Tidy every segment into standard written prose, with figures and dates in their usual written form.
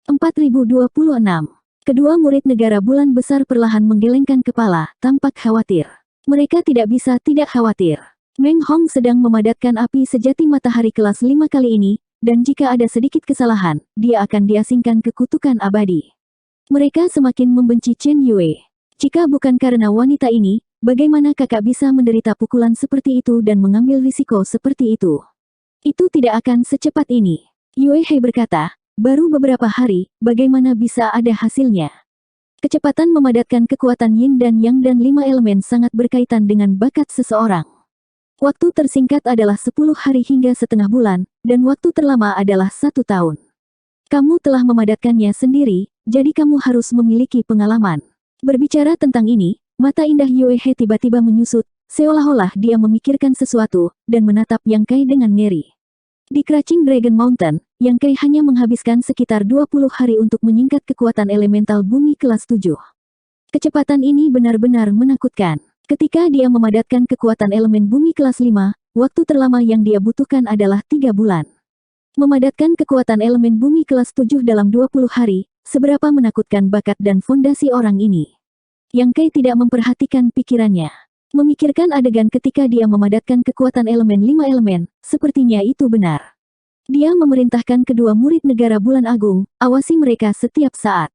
4026. Kedua murid negara bulan besar perlahan menggelengkan kepala, tampak khawatir. Mereka tidak bisa tidak khawatir. Meng Hong sedang memadatkan api sejati matahari kelas 5 kali ini, dan jika ada sedikit kesalahan, dia akan diasingkan ke kutukan abadi. Mereka semakin membenci Chen Yue. Jika bukan karena wanita ini, bagaimana kakak bisa menderita pukulan seperti itu dan mengambil risiko seperti itu? Itu tidak akan secepat ini. Yue He berkata, baru beberapa hari, bagaimana bisa ada hasilnya? Kecepatan memadatkan kekuatan yin dan yang dan 5 elemen sangat berkaitan dengan bakat seseorang. Waktu tersingkat adalah 10 hari hingga setengah bulan, dan waktu terlama adalah 1 tahun. Kamu telah memadatkannya sendiri, jadi kamu harus memiliki pengalaman. Berbicara tentang ini, mata indah Yue He tiba-tiba menyusut, seolah-olah dia memikirkan sesuatu, dan menatap Yang Kai dengan ngeri. Di Crouching Dragon Mountain, Yang Kai hanya menghabiskan sekitar 20 hari untuk menyingkat kekuatan elemental bumi kelas 7. Kecepatan ini benar-benar menakutkan. Ketika dia memadatkan kekuatan elemen bumi kelas 5, waktu terlama yang dia butuhkan adalah 3 bulan. Memadatkan kekuatan elemen bumi kelas 7 dalam 20 hari, seberapa menakutkan bakat dan fondasi orang ini. Yang Kai tidak memperhatikan pikirannya. Memikirkan adegan ketika dia memadatkan kekuatan elemen 5 elemen, sepertinya itu benar. Dia memerintahkan kedua murid negara bulan agung, awasi mereka setiap saat.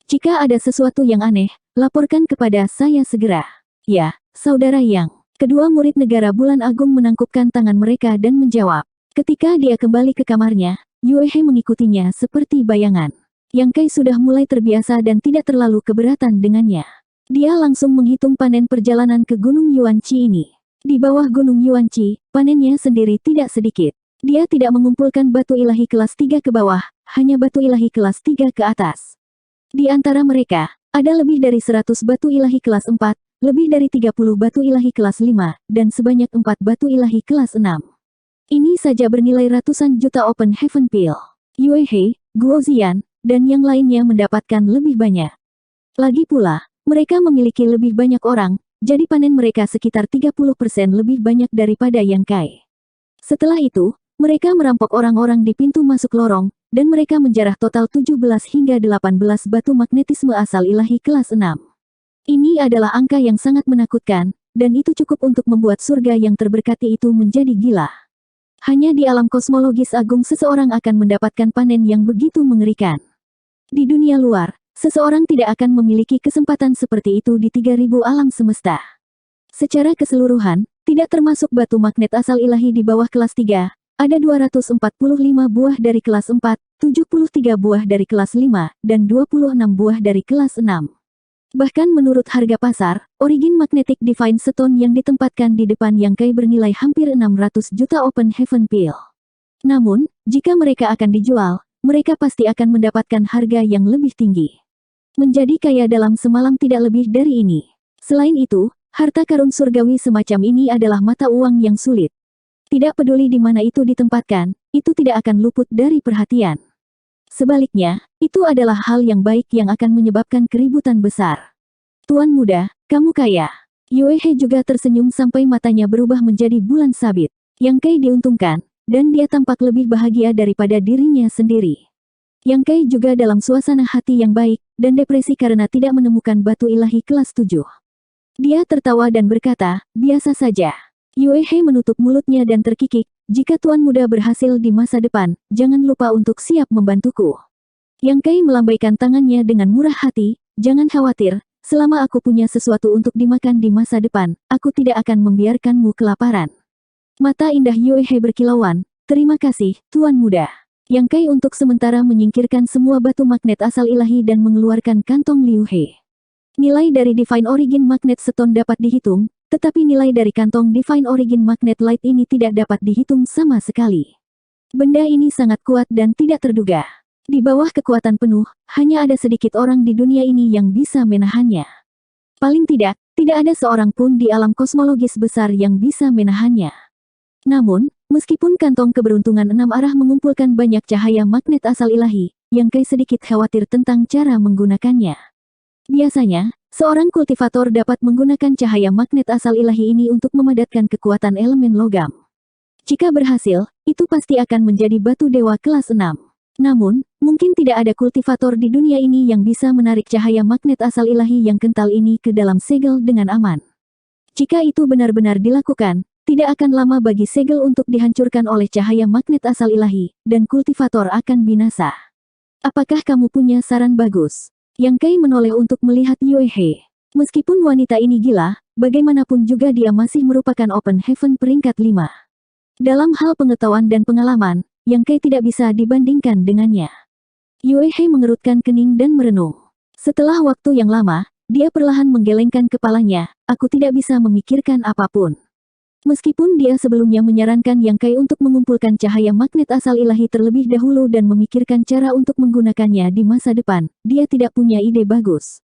Jika ada sesuatu yang aneh, laporkan kepada saya segera. Ya, saudara Yang. Kedua murid negara bulan agung menangkupkan tangan mereka dan menjawab. Ketika dia kembali ke kamarnya, Yue He mengikutinya seperti bayangan. Yang Kai sudah mulai terbiasa dan tidak terlalu keberatan dengannya. Dia langsung menghitung panen perjalanan ke Gunung Yuanqi ini. Di bawah Gunung Yuanqi, panennya sendiri tidak sedikit. Dia tidak mengumpulkan batu ilahi kelas 3 ke bawah, hanya batu ilahi kelas 3 ke atas. Di antara mereka, ada lebih dari 100 batu ilahi kelas 4, lebih dari 30 batu ilahi kelas 5, dan sebanyak 4 batu ilahi kelas 6. Ini saja bernilai ratusan juta Open Heaven Peel. Yue He, Guo Ziyan, dan yang lainnya mendapatkan lebih banyak. Lagi pula, mereka memiliki lebih banyak orang, jadi panen mereka sekitar 30% lebih banyak daripada Yang Kai. Setelah itu, mereka merampok orang-orang di pintu masuk lorong, dan mereka menjarah total 17 hingga 18 batu magnetisme asal ilahi kelas 6. Ini adalah angka yang sangat menakutkan, dan itu cukup untuk membuat surga yang terberkati itu menjadi gila. Hanya di alam kosmologis agung seseorang akan mendapatkan panen yang begitu mengerikan. Di dunia luar, seseorang tidak akan memiliki kesempatan seperti itu di 3000 alam semesta. Secara keseluruhan, tidak termasuk batu magnet asal ilahi di bawah kelas 3, ada 245 buah dari kelas 4, 73 buah dari kelas 5, dan 26 buah dari kelas 6. Bahkan menurut harga pasar, Origin Magnetic Divine Stone yang ditempatkan di depan Yang Kai bernilai hampir 600 juta Open Heaven Peel. Namun, jika mereka akan dijual, mereka pasti akan mendapatkan harga yang lebih tinggi. Menjadi kaya dalam semalam tidak lebih dari ini. Selain itu, harta karun surgawi semacam ini adalah mata uang yang sulit. Tidak peduli di mana itu ditempatkan, itu tidak akan luput dari perhatian. Sebaliknya, itu adalah hal yang baik yang akan menyebabkan keributan besar. Tuan muda, kamu kaya. Yue He juga tersenyum sampai matanya berubah menjadi bulan sabit. Yang Kai diuntungkan, dan dia tampak lebih bahagia daripada dirinya sendiri. Yang Kai juga dalam suasana hati yang baik, dan depresi karena tidak menemukan batu ilahi kelas 7. Dia tertawa dan berkata, biasa saja. Yue He menutup mulutnya dan terkikik, jika Tuan Muda berhasil di masa depan, jangan lupa untuk siap membantuku. Yang Kai melambaikan tangannya dengan murah hati, jangan khawatir, selama aku punya sesuatu untuk dimakan di masa depan, aku tidak akan membiarkanmu kelaparan. Mata indah Yue He berkilauan, terima kasih, Tuan Muda. Yang Kai untuk sementara menyingkirkan semua batu magnet asal ilahi dan mengeluarkan kantong Liu He. Nilai dari Divine Origin Magnet Stone dapat dihitung, tetapi nilai dari kantong Divine Origin Magnet Light ini tidak dapat dihitung sama sekali. Benda ini sangat kuat dan tidak terduga. Di bawah kekuatan penuh, hanya ada sedikit orang di dunia ini yang bisa menahannya. Paling tidak, tidak ada seorang pun di alam kosmologis besar yang bisa menahannya. Namun, meskipun kantong keberuntungan 6 arah mengumpulkan banyak cahaya magnet asal ilahi, Yang Kai sedikit khawatir tentang cara menggunakannya. Biasanya, seorang kultivator dapat menggunakan cahaya magnet asal ilahi ini untuk memadatkan kekuatan elemen logam. Jika berhasil, itu pasti akan menjadi batu dewa kelas 6. Namun, Mungkin tidak ada kultivator di dunia ini yang bisa menarik cahaya magnet asal ilahi yang kental ini ke dalam segel dengan aman. Jika itu benar-benar dilakukan, tidak akan lama bagi segel untuk dihancurkan oleh cahaya magnet asal ilahi, dan kultivator akan binasa. Apakah kamu punya saran bagus? Yang Kai menoleh untuk melihat Yue He. Meskipun wanita ini gila, bagaimanapun juga dia masih merupakan Open Heaven peringkat 5. Dalam hal pengetahuan dan pengalaman, Yang Kai tidak bisa dibandingkan dengannya. Yue He mengerutkan kening dan merenung. Setelah waktu yang lama, dia perlahan menggelengkan kepalanya. Aku tidak bisa memikirkan apapun. Meskipun dia sebelumnya menyarankan Yang Kai untuk mengumpulkan cahaya magnet asal ilahi terlebih dahulu dan memikirkan cara untuk menggunakannya di masa depan, dia tidak punya ide bagus.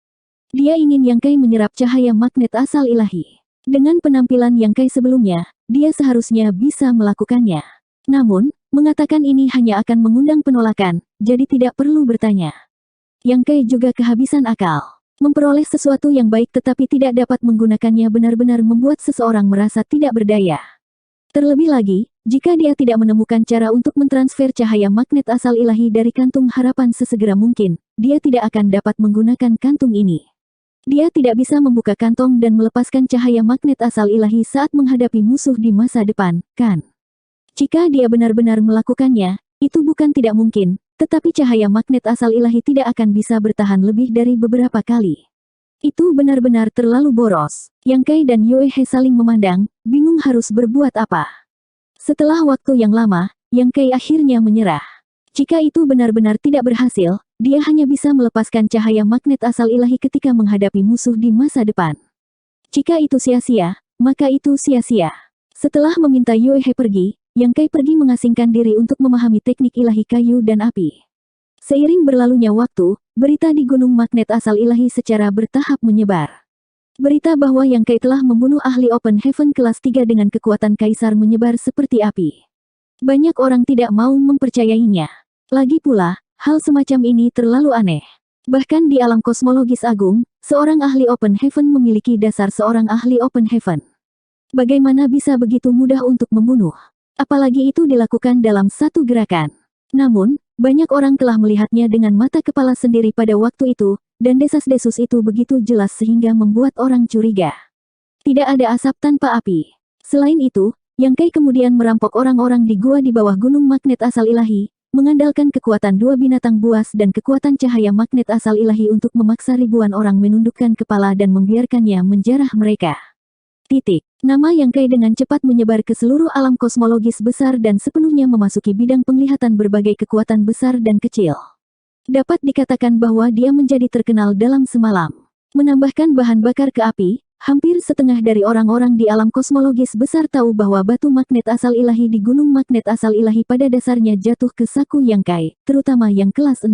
Dia ingin Yang Kai menyerap cahaya magnet asal ilahi. Dengan penampilan Yang Kai sebelumnya, dia seharusnya bisa melakukannya. Namun, mengatakan ini hanya akan mengundang penolakan, jadi tidak perlu bertanya. Yang Kai juga kehabisan akal. Memperoleh sesuatu yang baik tetapi tidak dapat menggunakannya benar-benar membuat seseorang merasa tidak berdaya. Terlebih lagi, jika dia tidak menemukan cara untuk mentransfer cahaya magnet asal ilahi dari kantung harapan sesegera mungkin, dia tidak akan dapat menggunakan kantung ini. Dia tidak bisa membuka kantong dan melepaskan cahaya magnet asal ilahi saat menghadapi musuh di masa depan, kan? Jika dia benar-benar melakukannya, itu bukan tidak mungkin, tetapi cahaya magnet asal ilahi tidak akan bisa bertahan lebih dari beberapa kali. Itu benar-benar terlalu boros. Yang Kai dan Yue He saling memandang, bingung harus berbuat apa. Setelah waktu yang lama, Yang Kai akhirnya menyerah. Jika itu benar-benar tidak berhasil, dia hanya bisa melepaskan cahaya magnet asal ilahi ketika menghadapi musuh di masa depan. Jika itu sia-sia, maka itu sia-sia. Setelah meminta Yue He pergi, Yang Kai pergi mengasingkan diri untuk memahami teknik ilahi kayu dan api. Seiring berlalunya waktu, berita di Gunung Magnet Asal Ilahi secara bertahap menyebar. Berita bahwa Yang Kai telah membunuh ahli Open Heaven kelas 3 dengan kekuatan kaisar menyebar seperti api. Banyak orang tidak mau mempercayainya. Lagi pula, hal semacam ini terlalu aneh. Bahkan di alam kosmologis agung, seorang ahli Open Heaven memiliki dasar seorang ahli Open Heaven. Bagaimana bisa begitu mudah untuk membunuh? Apalagi itu dilakukan dalam satu gerakan. Namun, banyak orang telah melihatnya dengan mata kepala sendiri pada waktu itu, dan desas-desus itu begitu jelas sehingga membuat orang curiga. Tidak ada asap tanpa api. Selain itu, Yang Kai kemudian merampok orang-orang di gua di bawah Gunung Magnet Asal Ilahi, mengandalkan kekuatan dua binatang buas dan kekuatan cahaya magnet asal ilahi untuk memaksa ribuan orang menundukkan kepala dan membiarkannya menjarah mereka. Nama Yang Kai dengan cepat menyebar ke seluruh alam kosmologis besar dan sepenuhnya memasuki bidang penglihatan berbagai kekuatan besar dan kecil. Dapat dikatakan bahwa dia menjadi terkenal dalam semalam. Menambahkan bahan bakar ke api, hampir setengah dari orang-orang di alam kosmologis besar tahu bahwa batu magnet asal ilahi di Gunung Magnet Asal Ilahi pada dasarnya jatuh ke saku Yang Kai, terutama yang kelas 6.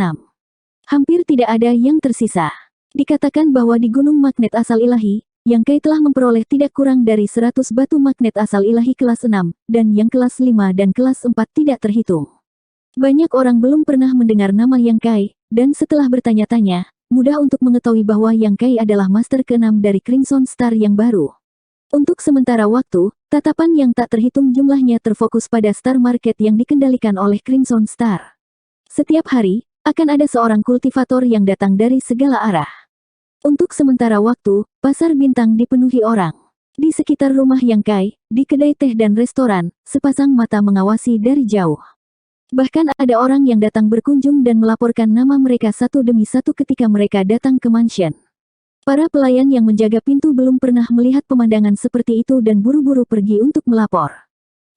Hampir tidak ada yang tersisa. Dikatakan bahwa di Gunung Magnet Asal Ilahi, Yang Kai telah memperoleh tidak kurang dari 100 batu magnet asal ilahi kelas 6, dan yang kelas 5 dan kelas 4 tidak terhitung. Banyak orang belum pernah mendengar nama Yang Kai, dan setelah bertanya-tanya, mudah untuk mengetahui bahwa Yang Kai adalah Master ke-6 dari Crimson Star yang baru. Untuk sementara waktu, tatapan yang tak terhitung jumlahnya terfokus pada Star Market yang dikendalikan oleh Crimson Star. Setiap hari, akan ada seorang kultivator yang datang dari segala arah. Untuk sementara waktu, pasar bintang dipenuhi orang. Di sekitar rumah Yang Kai, di kedai teh dan restoran, sepasang mata mengawasi dari jauh. Bahkan ada orang yang datang berkunjung dan melaporkan nama mereka satu demi satu ketika mereka datang ke mansion. Para pelayan yang menjaga pintu belum pernah melihat pemandangan seperti itu dan buru-buru pergi untuk melapor.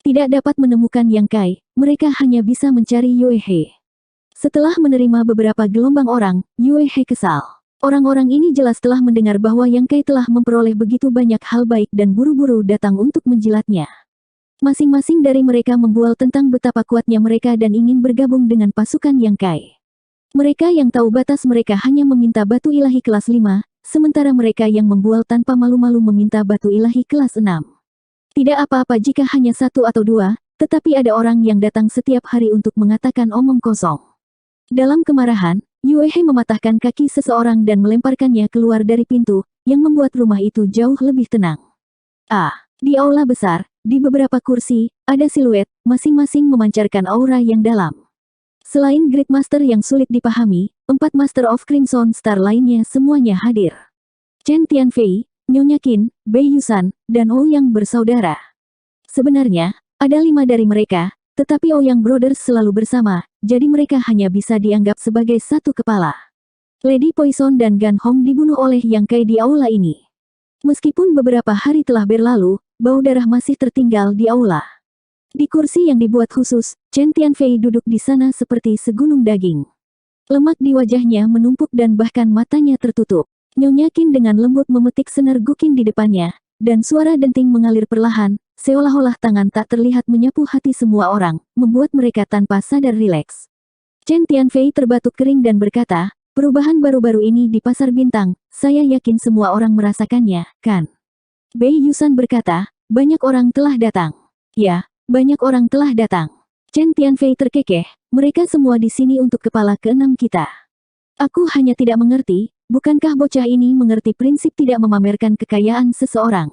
Tidak dapat menemukan Yang Kai, mereka hanya bisa mencari Yue He. Setelah menerima beberapa gelombang orang, Yue He kesal. Orang-orang ini jelas telah mendengar bahwa Yang Kai telah memperoleh begitu banyak hal baik dan buru-buru datang untuk menjilatnya. Masing-masing dari mereka membual tentang betapa kuatnya mereka dan ingin bergabung dengan pasukan Yang Kai. Mereka yang tahu batas mereka hanya meminta batu ilahi kelas 5, sementara mereka yang membual tanpa malu-malu meminta batu ilahi kelas 6. Tidak apa-apa jika hanya satu atau dua, tetapi ada orang yang datang setiap hari untuk mengatakan omong kosong. Dalam kemarahan, Yue He mematahkan kaki seseorang dan melemparkannya keluar dari pintu, yang membuat rumah itu jauh lebih tenang. Di aula besar, di beberapa kursi, ada siluet, masing-masing memancarkan aura yang dalam. Selain Gridmaster yang sulit dipahami, 4 Master of Crimson Star lainnya semuanya hadir. Chen Tianfei, Nyonya Qin, Bei Yusan, dan Ouyang bersaudara. Sebenarnya, ada 5 dari mereka, tetapi Ouyang Brothers selalu bersama, jadi mereka hanya bisa dianggap sebagai satu kepala. Lady Poison dan Gan Hong dibunuh oleh Yang Kai di aula ini. Meskipun beberapa hari telah berlalu, bau darah masih tertinggal di aula. Di kursi yang dibuat khusus, Chen Tianfei duduk di sana seperti segunung daging. Lemak di wajahnya menumpuk dan bahkan matanya tertutup. Nyonya Qin dengan lembut memetik senar gukin di depannya, dan suara denting mengalir perlahan, seolah-olah tangan tak terlihat menyapu hati semua orang, membuat mereka tanpa sadar rileks. Chen Tianfei terbatuk kering dan berkata, perubahan baru-baru ini di Pasar Bintang, saya yakin semua orang merasakannya, kan? Bei Yusan berkata, banyak orang telah datang. Ya. Banyak orang telah datang. Chen Tianfei terkekeh, mereka semua di sini untuk kepala keenam kita. Aku hanya tidak mengerti, bukankah bocah ini mengerti prinsip tidak memamerkan kekayaan seseorang?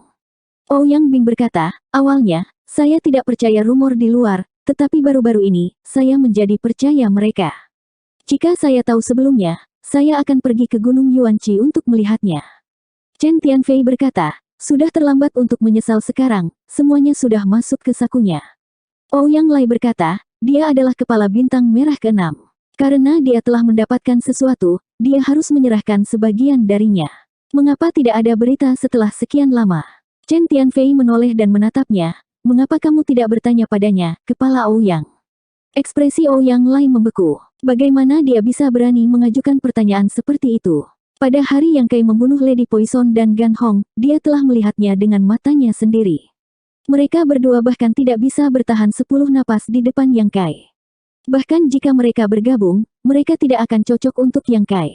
Ouyang Bing berkata, awalnya, saya tidak percaya rumor di luar, tetapi baru-baru ini, saya menjadi percaya mereka. Jika saya tahu sebelumnya, saya akan pergi ke Gunung Yuanqi untuk melihatnya. Chen Tianfei berkata, sudah terlambat untuk menyesal sekarang, semuanya sudah masuk ke sakunya. Ouyang Lai berkata, dia adalah kepala bintang merah ke-6. Karena dia telah mendapatkan sesuatu, dia harus menyerahkan sebagian darinya. Mengapa tidak ada berita setelah sekian lama? Chen Tianfei menoleh dan menatapnya, mengapa kamu tidak bertanya padanya, kepala Ouyang? Ekspresi Ouyang Lai membeku. Bagaimana dia bisa berani mengajukan pertanyaan seperti itu? Pada hari Yang Kai membunuh Lady Poison dan Gan Hong, dia telah melihatnya dengan matanya sendiri. Mereka berdua bahkan tidak bisa bertahan 10 napas di depan Yang Kai. Bahkan jika mereka bergabung, mereka tidak akan cocok untuk Yang Kai.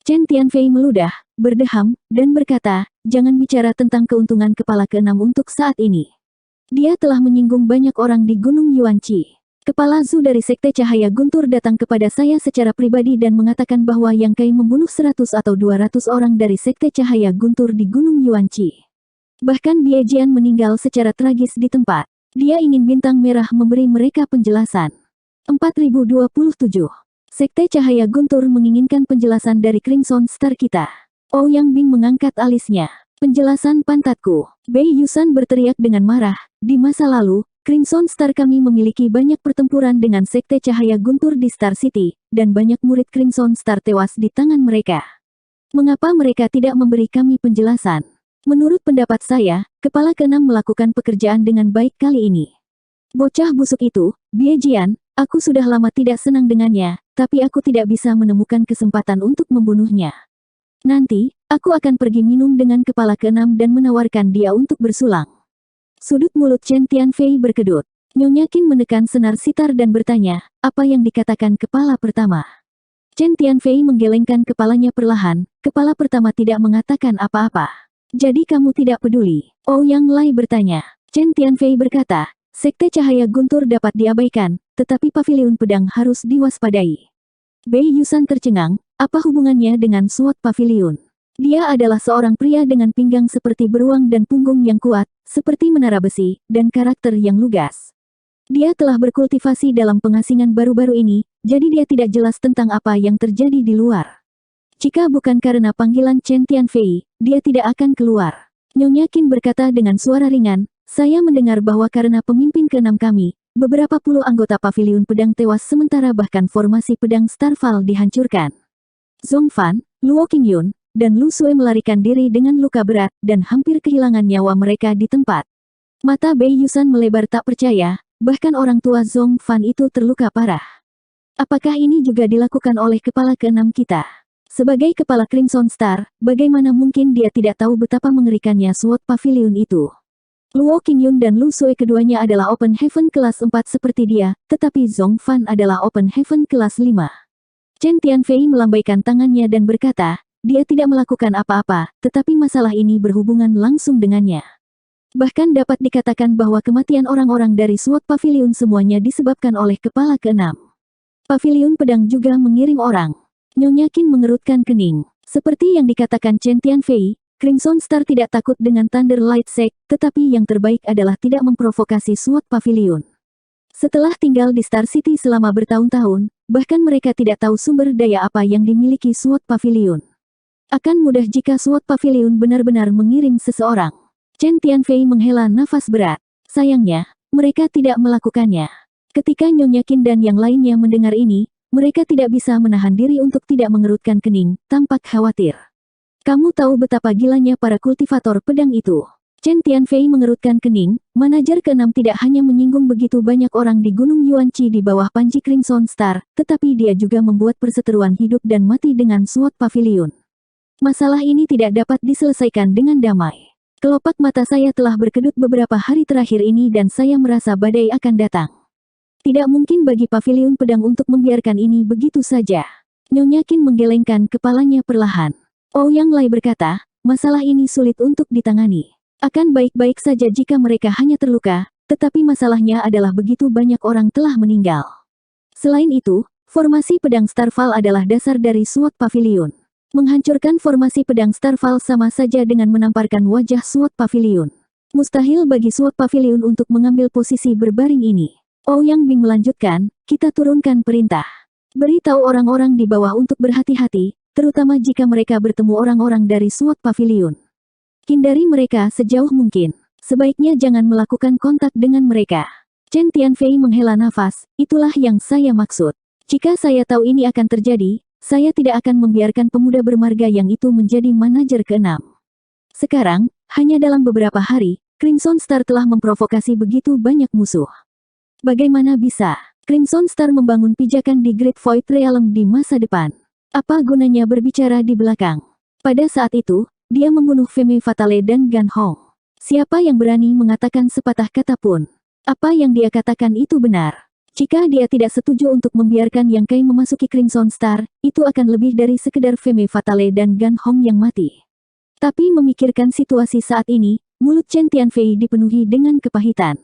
Chen Tianfei meludah, berdeham, dan berkata, jangan bicara tentang keuntungan kepala ke-6 untuk saat ini. Dia telah menyinggung banyak orang di Gunung Yuanqi. Kepala Zhu dari Sekte Cahaya Guntur datang kepada saya secara pribadi dan mengatakan bahwa Yang Kai membunuh 100 atau 200 orang dari Sekte Cahaya Guntur di Gunung Yuanqi. Bahkan Biejian meninggal secara tragis di tempat. Dia ingin bintang merah memberi mereka penjelasan. 4027. Sekte Cahaya Guntur menginginkan penjelasan dari Crimson Star kita. Ouyang Bing mengangkat alisnya. Penjelasan pantatku. Bei Yusan berteriak dengan marah, di masa lalu, Crimson Star kami memiliki banyak pertempuran dengan Sekte Cahaya Guntur di Star City, dan banyak murid Crimson Star tewas di tangan mereka. Mengapa mereka tidak memberi kami penjelasan? Menurut pendapat saya, kepala ke-6 melakukan pekerjaan dengan baik kali ini. Bocah busuk itu, Biejian, aku sudah lama tidak senang dengannya, tapi aku tidak bisa menemukan kesempatan untuk membunuhnya. Nanti, aku akan pergi minum dengan kepala ke-6 dan menawarkan dia untuk bersulang. Sudut mulut Chen Tianfei berkedut. Nyonya Qin menekan senar sitar dan bertanya, apa yang dikatakan kepala pertama? Chen Tianfei menggelengkan kepalanya perlahan, kepala pertama tidak mengatakan apa-apa. Jadi kamu tidak peduli? Ouyang Lai bertanya. Chen Tianfei berkata, Sekte Cahaya Guntur dapat diabaikan, tetapi paviliun pedang harus diwaspadai. Bei Yusan tercengang, apa hubungannya dengan SWOT paviliun? Dia adalah seorang pria dengan pinggang seperti beruang dan punggung yang kuat, seperti menara besi, dan karakter yang lugas. Dia telah berkultivasi dalam pengasingan baru-baru ini, jadi dia tidak jelas tentang apa yang terjadi di luar. Jika bukan karena panggilan Chen Tianfei, dia tidak akan keluar. Nyonya Qin berkata dengan suara ringan, saya mendengar bahwa karena pemimpin ke-6 kami, beberapa puluh anggota paviliun pedang tewas sementara bahkan formasi pedang Starfall dihancurkan. Zhong Fan, Luo Qingyun, dan Lu Sui melarikan diri dengan luka berat dan hampir kehilangan nyawa mereka di tempat. Mata Bei Yusan melebar tak percaya, bahkan orang tua Zhong Fan itu terluka parah. Apakah ini juga dilakukan oleh kepala ke-6 kita? Sebagai kepala Crimson Star, bagaimana mungkin dia tidak tahu betapa mengerikannya SWOT Pavilion itu? Luo Qingyun dan Lu Sui keduanya adalah Open Heaven kelas 4 seperti dia, tetapi Zhong Fan adalah Open Heaven kelas 5. Chen Tianfei melambaikan tangannya dan berkata, dia tidak melakukan apa-apa, tetapi masalah ini berhubungan langsung dengannya. Bahkan dapat dikatakan bahwa kematian orang-orang dari SWOT Pavilion semuanya disebabkan oleh kepala ke-6. Pavilion pedang juga mengirim orang. Nyonya Qin mengerutkan kening. Seperti yang dikatakan Chen Tianfei, Crimson Star tidak takut dengan Thunder Light Sect, tetapi yang terbaik adalah tidak memprovokasi SWOT Pavilion. Setelah tinggal di Star City selama bertahun-tahun, bahkan mereka tidak tahu sumber daya apa yang dimiliki SWOT Pavilion. Akan mudah jika SWOT Pavilion benar-benar mengirim seseorang. Chen Tianfei menghela nafas berat. Sayangnya, mereka tidak melakukannya. Ketika Nyonya Qin dan yang lainnya mendengar ini, mereka tidak bisa menahan diri untuk tidak mengerutkan kening, tampak khawatir. Kamu tahu betapa gilanya para kultivator pedang itu. Chen Tianfei mengerutkan kening, manajer ke-6 tidak hanya menyinggung begitu banyak orang di Gunung Yuanqi di bawah panji Crimson Star, tetapi dia juga membuat perseteruan hidup dan mati dengan SWOT Pavilion. Masalah ini tidak dapat diselesaikan dengan damai. Kelopak mata saya telah berkedut beberapa hari terakhir ini dan saya merasa badai akan datang. Tidak mungkin bagi pavilion pedang untuk membiarkan ini begitu saja. Nyonya Qin menggelengkan kepalanya perlahan. Ouyang Lai berkata, masalah ini sulit untuk ditangani. Akan baik-baik saja jika mereka hanya terluka, tetapi masalahnya adalah begitu banyak orang telah meninggal. Selain itu, formasi pedang Starfall adalah dasar dari SWOT Pavilion. Menghancurkan formasi pedang Starfall sama saja dengan menamparkan wajah SWOT Pavilion. Mustahil bagi SWOT Pavilion untuk mengambil posisi berbaring ini. Ouyang Bing melanjutkan, kita turunkan perintah. Beritahu orang-orang di bawah untuk berhati-hati, terutama jika mereka bertemu orang-orang dari SWOT Pavilion. Hindari mereka sejauh mungkin. Sebaiknya jangan melakukan kontak dengan mereka. Chen Tianfei menghela nafas, itulah yang saya maksud. Jika saya tahu ini akan terjadi, saya tidak akan membiarkan pemuda bermarga yang itu menjadi manajer ke-6. Sekarang, hanya dalam beberapa hari, Crimson Star telah memprovokasi begitu banyak musuh. Bagaimana bisa Crimson Star membangun pijakan di Great Void Realm di masa depan? Apa gunanya berbicara di belakang? Pada saat itu, dia membunuh Femme Fatale dan Gan Hong. Siapa yang berani mengatakan sepatah kata pun? Apa yang dia katakan itu benar. Jika dia tidak setuju untuk membiarkan Yang Kai memasuki Crimson Star, itu akan lebih dari sekedar Femme Fatale dan Gan Hong yang mati. Tapi memikirkan situasi saat ini, mulut Chen Tianfei dipenuhi dengan kepahitan.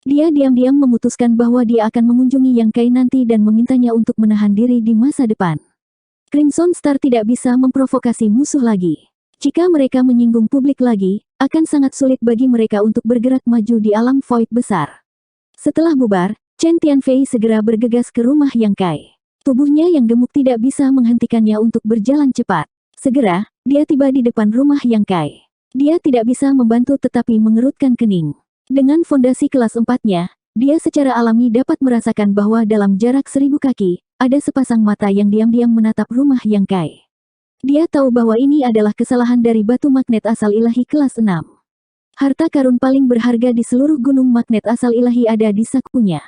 Dia diam-diam memutuskan bahwa dia akan mengunjungi Yang Kai nanti dan memintanya untuk menahan diri di masa depan. Crimson Star tidak bisa memprovokasi musuh lagi. Jika mereka menyinggung publik lagi, akan sangat sulit bagi mereka untuk bergerak maju di alam void besar. Setelah bubar, Chen Tianfei segera bergegas ke rumah Yang Kai. Tubuhnya yang gemuk tidak bisa menghentikannya untuk berjalan cepat. Segera, dia tiba di depan rumah Yang Kai. Dia tidak bisa membantu tetapi mengerutkan kening. Dengan fondasi kelas 4-nya, dia secara alami dapat merasakan bahwa dalam jarak 1000 kaki, ada sepasang mata yang diam-diam menatap rumah Yang Kai. Dia tahu bahwa ini adalah kesalahan dari batu magnet asal ilahi kelas 6. Harta karun paling berharga di seluruh gunung magnet asal ilahi ada di sakunya.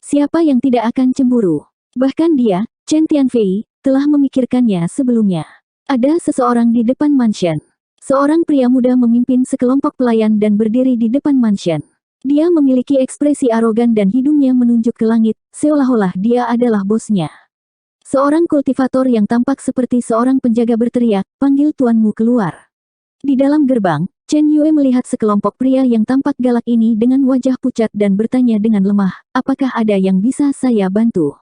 Siapa yang tidak akan cemburu? Bahkan dia, Chen Tianfei, telah memikirkannya sebelumnya. Ada seseorang di depan mansion. Seorang pria muda memimpin sekelompok pelayan dan berdiri di depan mansion. Dia memiliki ekspresi arogan dan hidungnya menunjuk ke langit, seolah-olah dia adalah bosnya. Seorang kultivator yang tampak seperti seorang penjaga berteriak, panggil tuanmu keluar. Di dalam gerbang, Chen Yue melihat sekelompok pria yang tampak galak ini dengan wajah pucat dan bertanya dengan lemah, apakah ada yang bisa saya bantu?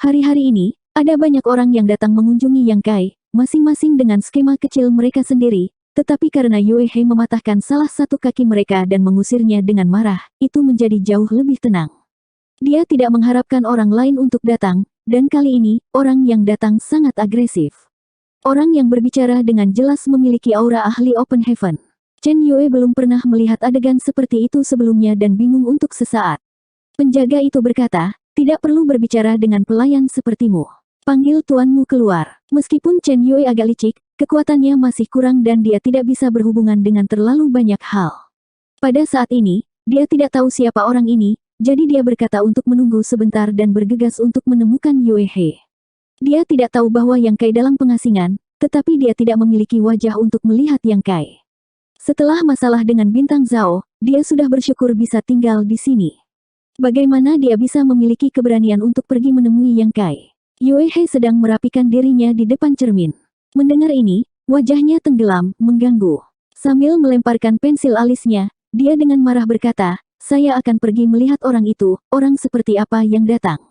Hari-hari ini, ada banyak orang yang datang mengunjungi Yang Kai, masing-masing dengan skema kecil mereka sendiri, tetapi karena Yue He mematahkan salah satu kaki mereka dan mengusirnya dengan marah, itu menjadi jauh lebih tenang. Dia tidak mengharapkan orang lain untuk datang, dan kali ini, orang yang datang sangat agresif. Orang yang berbicara dengan jelas memiliki aura ahli Open Heaven. Chen Yue belum pernah melihat adegan seperti itu sebelumnya dan bingung untuk sesaat. Penjaga itu berkata, tidak perlu berbicara dengan pelayan sepertimu. Panggil tuanmu keluar. Meskipun Chen Yue agak licik, kekuatannya masih kurang dan dia tidak bisa berhubungan dengan terlalu banyak hal. Pada saat ini, dia tidak tahu siapa orang ini, jadi dia berkata untuk menunggu sebentar dan bergegas untuk menemukan Yue He. Dia tidak tahu bahwa Yang Kai dalam pengasingan, tetapi dia tidak memiliki wajah untuk melihat Yang Kai. Setelah masalah dengan Bintang Zhao, dia sudah bersyukur bisa tinggal di sini. Bagaimana dia bisa memiliki keberanian untuk pergi menemui Yang Kai? Yue He sedang merapikan dirinya di depan cermin. Mendengar ini, wajahnya tenggelam, mengganggu. Sambil melemparkan pensil alisnya, dia dengan marah berkata, saya akan pergi melihat orang itu, orang seperti apa yang datang.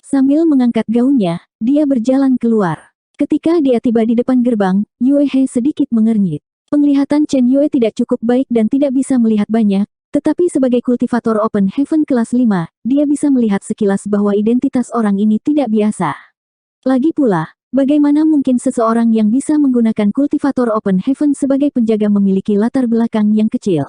Sambil mengangkat gaunnya, dia berjalan keluar. Ketika dia tiba di depan gerbang, Yue He sedikit mengernyit. Penglihatan Chen Yue tidak cukup baik dan tidak bisa melihat banyak, Tetapi sebagai kultivator Open Heaven kelas 5, dia bisa melihat sekilas bahwa identitas orang ini tidak biasa. Lagi pula, bagaimana mungkin seseorang yang bisa menggunakan kultivator Open Heaven sebagai penjaga memiliki latar belakang yang kecil?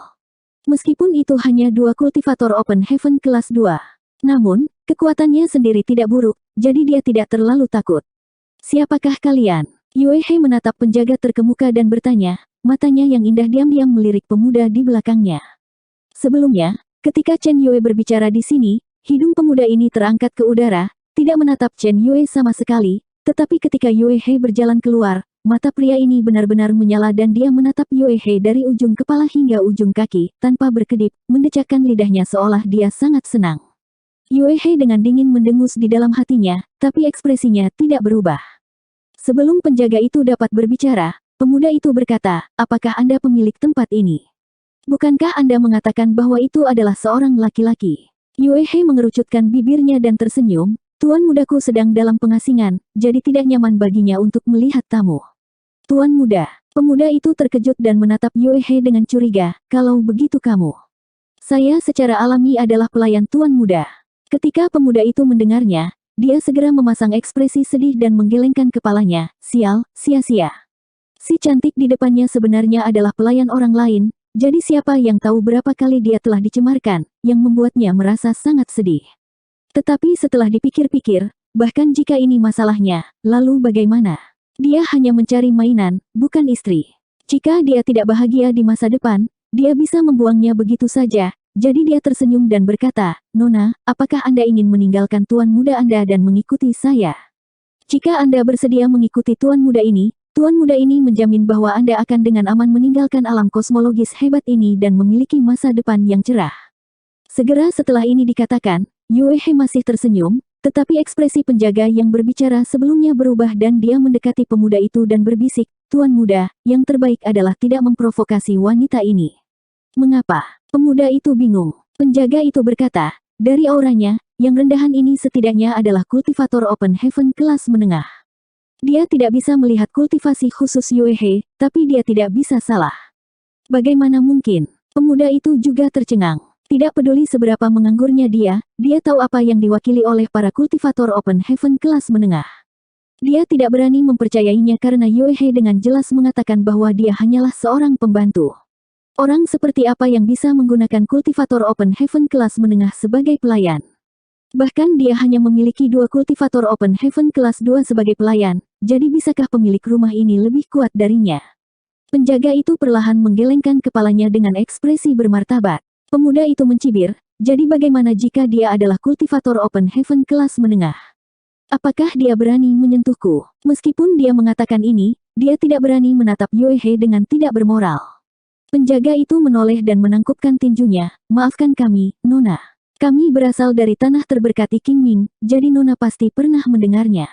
Meskipun itu hanya 2 kultivator Open Heaven kelas 2. Namun, kekuatannya sendiri tidak buruk, jadi dia tidak terlalu takut. Siapakah kalian? Yue He menatap penjaga terkemuka dan bertanya, matanya yang indah diam-diam melirik pemuda di belakangnya. Sebelumnya, ketika Chen Yue berbicara di sini, hidung pemuda ini terangkat ke udara, tidak menatap Chen Yue sama sekali, tetapi ketika Yue He berjalan keluar, mata pria ini benar-benar menyala dan dia menatap Yue He dari ujung kepala hingga ujung kaki, tanpa berkedip, mendecakkan lidahnya seolah dia sangat senang. Yue He dengan dingin mendengus di dalam hatinya, tapi ekspresinya tidak berubah. Sebelum penjaga itu dapat berbicara, pemuda itu berkata, apakah Anda pemilik tempat ini? Bukankah Anda mengatakan bahwa itu adalah seorang laki-laki? Yue He mengerucutkan bibirnya dan tersenyum, Tuan mudaku sedang dalam pengasingan, jadi tidak nyaman baginya untuk melihat tamu. Tuan muda, pemuda itu terkejut dan menatap Yue He dengan curiga, kalau begitu kamu. Saya secara alami adalah pelayan Tuan muda. Ketika pemuda itu mendengarnya, dia segera memasang ekspresi sedih dan menggelengkan kepalanya, sial, sia-sia. Si cantik di depannya sebenarnya adalah pelayan orang lain. Jadi siapa yang tahu berapa kali dia telah dicemarkan, yang membuatnya merasa sangat sedih. Tetapi setelah dipikir-pikir, bahkan jika ini masalahnya, lalu bagaimana? Dia hanya mencari mainan, bukan istri. Jika dia tidak bahagia di masa depan, dia bisa membuangnya begitu saja. Jadi dia tersenyum dan berkata, Nona, apakah Anda ingin meninggalkan tuan muda Anda dan mengikuti saya? Jika Anda bersedia mengikuti tuan muda ini menjamin bahwa Anda akan dengan aman meninggalkan alam kosmologis hebat ini dan memiliki masa depan yang cerah. Segera setelah ini dikatakan, Yue He masih tersenyum, tetapi ekspresi penjaga yang berbicara sebelumnya berubah dan dia mendekati pemuda itu dan berbisik, Tuan muda, yang terbaik adalah tidak memprovokasi wanita ini. Mengapa? Pemuda itu bingung. Penjaga itu berkata, dari auranya, yang rendahan ini setidaknya adalah kultivator Open Heaven kelas menengah. Dia tidak bisa melihat kultivasi khusus Yue He, tapi dia tidak bisa salah. Bagaimana mungkin? Pemuda itu juga tercengang. Tidak peduli seberapa menganggurnya dia tahu apa yang diwakili oleh para kultivator Open Heaven kelas menengah. Dia tidak berani mempercayainya karena Yue He dengan jelas mengatakan bahwa dia hanyalah seorang pembantu. Orang seperti apa yang bisa menggunakan kultivator Open Heaven kelas menengah sebagai pelayan? Bahkan dia hanya memiliki 2 kultivator Open Heaven kelas 2 sebagai pelayan, jadi bisakah pemilik rumah ini lebih kuat darinya? Penjaga itu perlahan menggelengkan kepalanya dengan ekspresi bermartabat. Pemuda itu mencibir, jadi bagaimana jika dia adalah kultivator Open Heaven kelas menengah? Apakah dia berani menyentuhku? Meskipun dia mengatakan ini, dia tidak berani menatap Yue He dengan tidak bermoral. Penjaga itu menoleh dan menangkupkan tinjunya, maafkan kami, Nona. Kami berasal dari tanah terberkati Qingming, jadi Nona pasti pernah mendengarnya.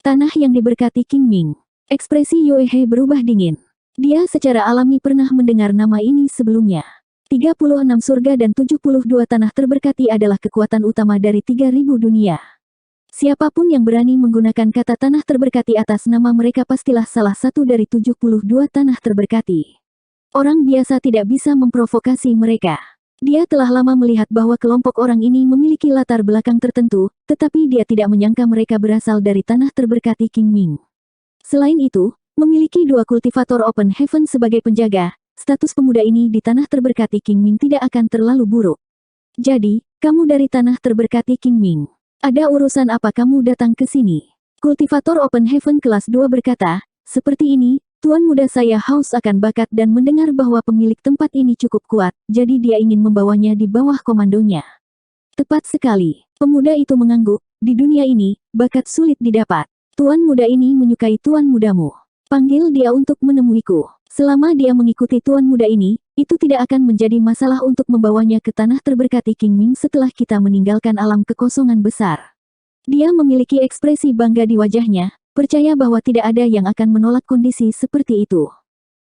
Tanah yang diberkati Qingming. Ekspresi Yue He berubah dingin. Dia secara alami pernah mendengar nama ini sebelumnya. 36 surga dan 72 tanah terberkati adalah kekuatan utama dari 3000 dunia. Siapapun yang berani menggunakan kata tanah terberkati atas nama mereka pastilah salah satu dari 72 tanah terberkati. Orang biasa tidak bisa memprovokasi mereka. Dia telah lama melihat bahwa kelompok orang ini memiliki latar belakang tertentu, tetapi dia tidak menyangka mereka berasal dari tanah terberkati Qingming. Selain itu, memiliki 2 kultivator Open Heaven sebagai penjaga, status pemuda ini di tanah terberkati Qingming tidak akan terlalu buruk. Jadi, kamu dari tanah terberkati Qingming. Ada urusan apa kamu datang ke sini? Kultivator Open Heaven kelas 2 berkata, seperti ini, Tuan muda saya haus akan bakat dan mendengar bahwa pemilik tempat ini cukup kuat, jadi dia ingin membawanya di bawah komandonya. Tepat sekali, pemuda itu mengangguk, di dunia ini, bakat sulit didapat. Tuan muda ini menyukai tuan mudamu. Panggil dia untuk menemuiku. Selama dia mengikuti tuan muda ini, itu tidak akan menjadi masalah untuk membawanya ke tanah terberkati Qingming setelah kita meninggalkan alam kekosongan besar. Dia memiliki ekspresi bangga di wajahnya, percaya bahwa tidak ada yang akan menolak kondisi seperti itu.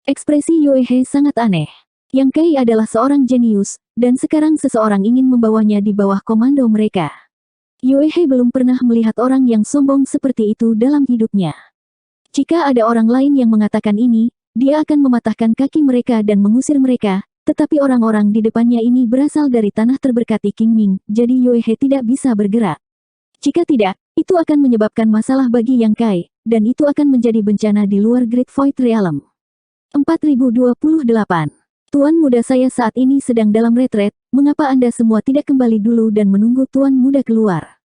Ekspresi Yue He sangat aneh. Yang Kei adalah seorang jenius, dan sekarang seseorang ingin membawanya di bawah komando mereka. Yue He belum pernah melihat orang yang sombong seperti itu dalam hidupnya. Jika ada orang lain yang mengatakan ini, dia akan mematahkan kaki mereka dan mengusir mereka, Tetapi orang-orang di depannya ini berasal dari tanah terberkati Qingming, jadi Yue He tidak bisa bergerak. Jika tidak, itu akan menyebabkan masalah bagi Yang Kai, dan itu akan menjadi bencana di luar Great Void Realm. 4028. Tuan muda, saya saat ini sedang dalam retret, mengapa Anda semua tidak kembali dulu dan menunggu Tuan muda keluar?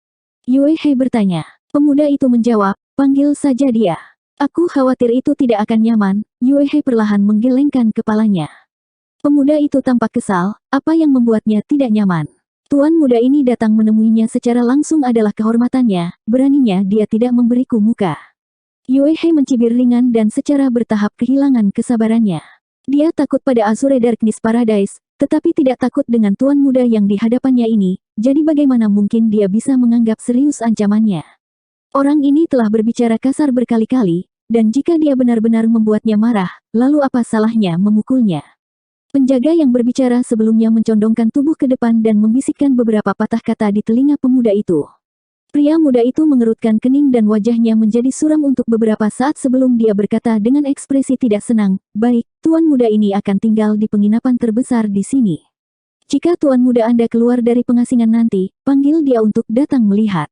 Yue He bertanya. Pemuda itu menjawab, panggil saja dia. Aku khawatir itu tidak akan nyaman. Yue He perlahan menggelengkan kepalanya. Pemuda itu tampak kesal, apa yang membuatnya tidak nyaman? Tuan muda ini datang menemuinya secara langsung adalah kehormatannya, beraninya dia tidak memberiku muka. Yue He mencibir ringan dan secara bertahap kehilangan kesabarannya. Dia takut pada Azure Darkness Paradise, tetapi tidak takut dengan tuan muda yang di hadapannya ini, jadi bagaimana mungkin dia bisa menganggap serius ancamannya? Orang ini telah berbicara kasar berkali-kali, dan jika dia benar-benar membuatnya marah, lalu apa salahnya memukulnya? Penjaga yang berbicara sebelumnya mencondongkan tubuh ke depan dan membisikkan beberapa patah kata di telinga pemuda itu. Pria muda itu mengerutkan kening dan wajahnya menjadi suram untuk beberapa saat sebelum dia berkata dengan ekspresi tidak senang, baik, tuan muda ini akan tinggal di penginapan terbesar di sini. Jika tuan muda Anda keluar dari pengasingan nanti, panggil dia untuk datang melihat.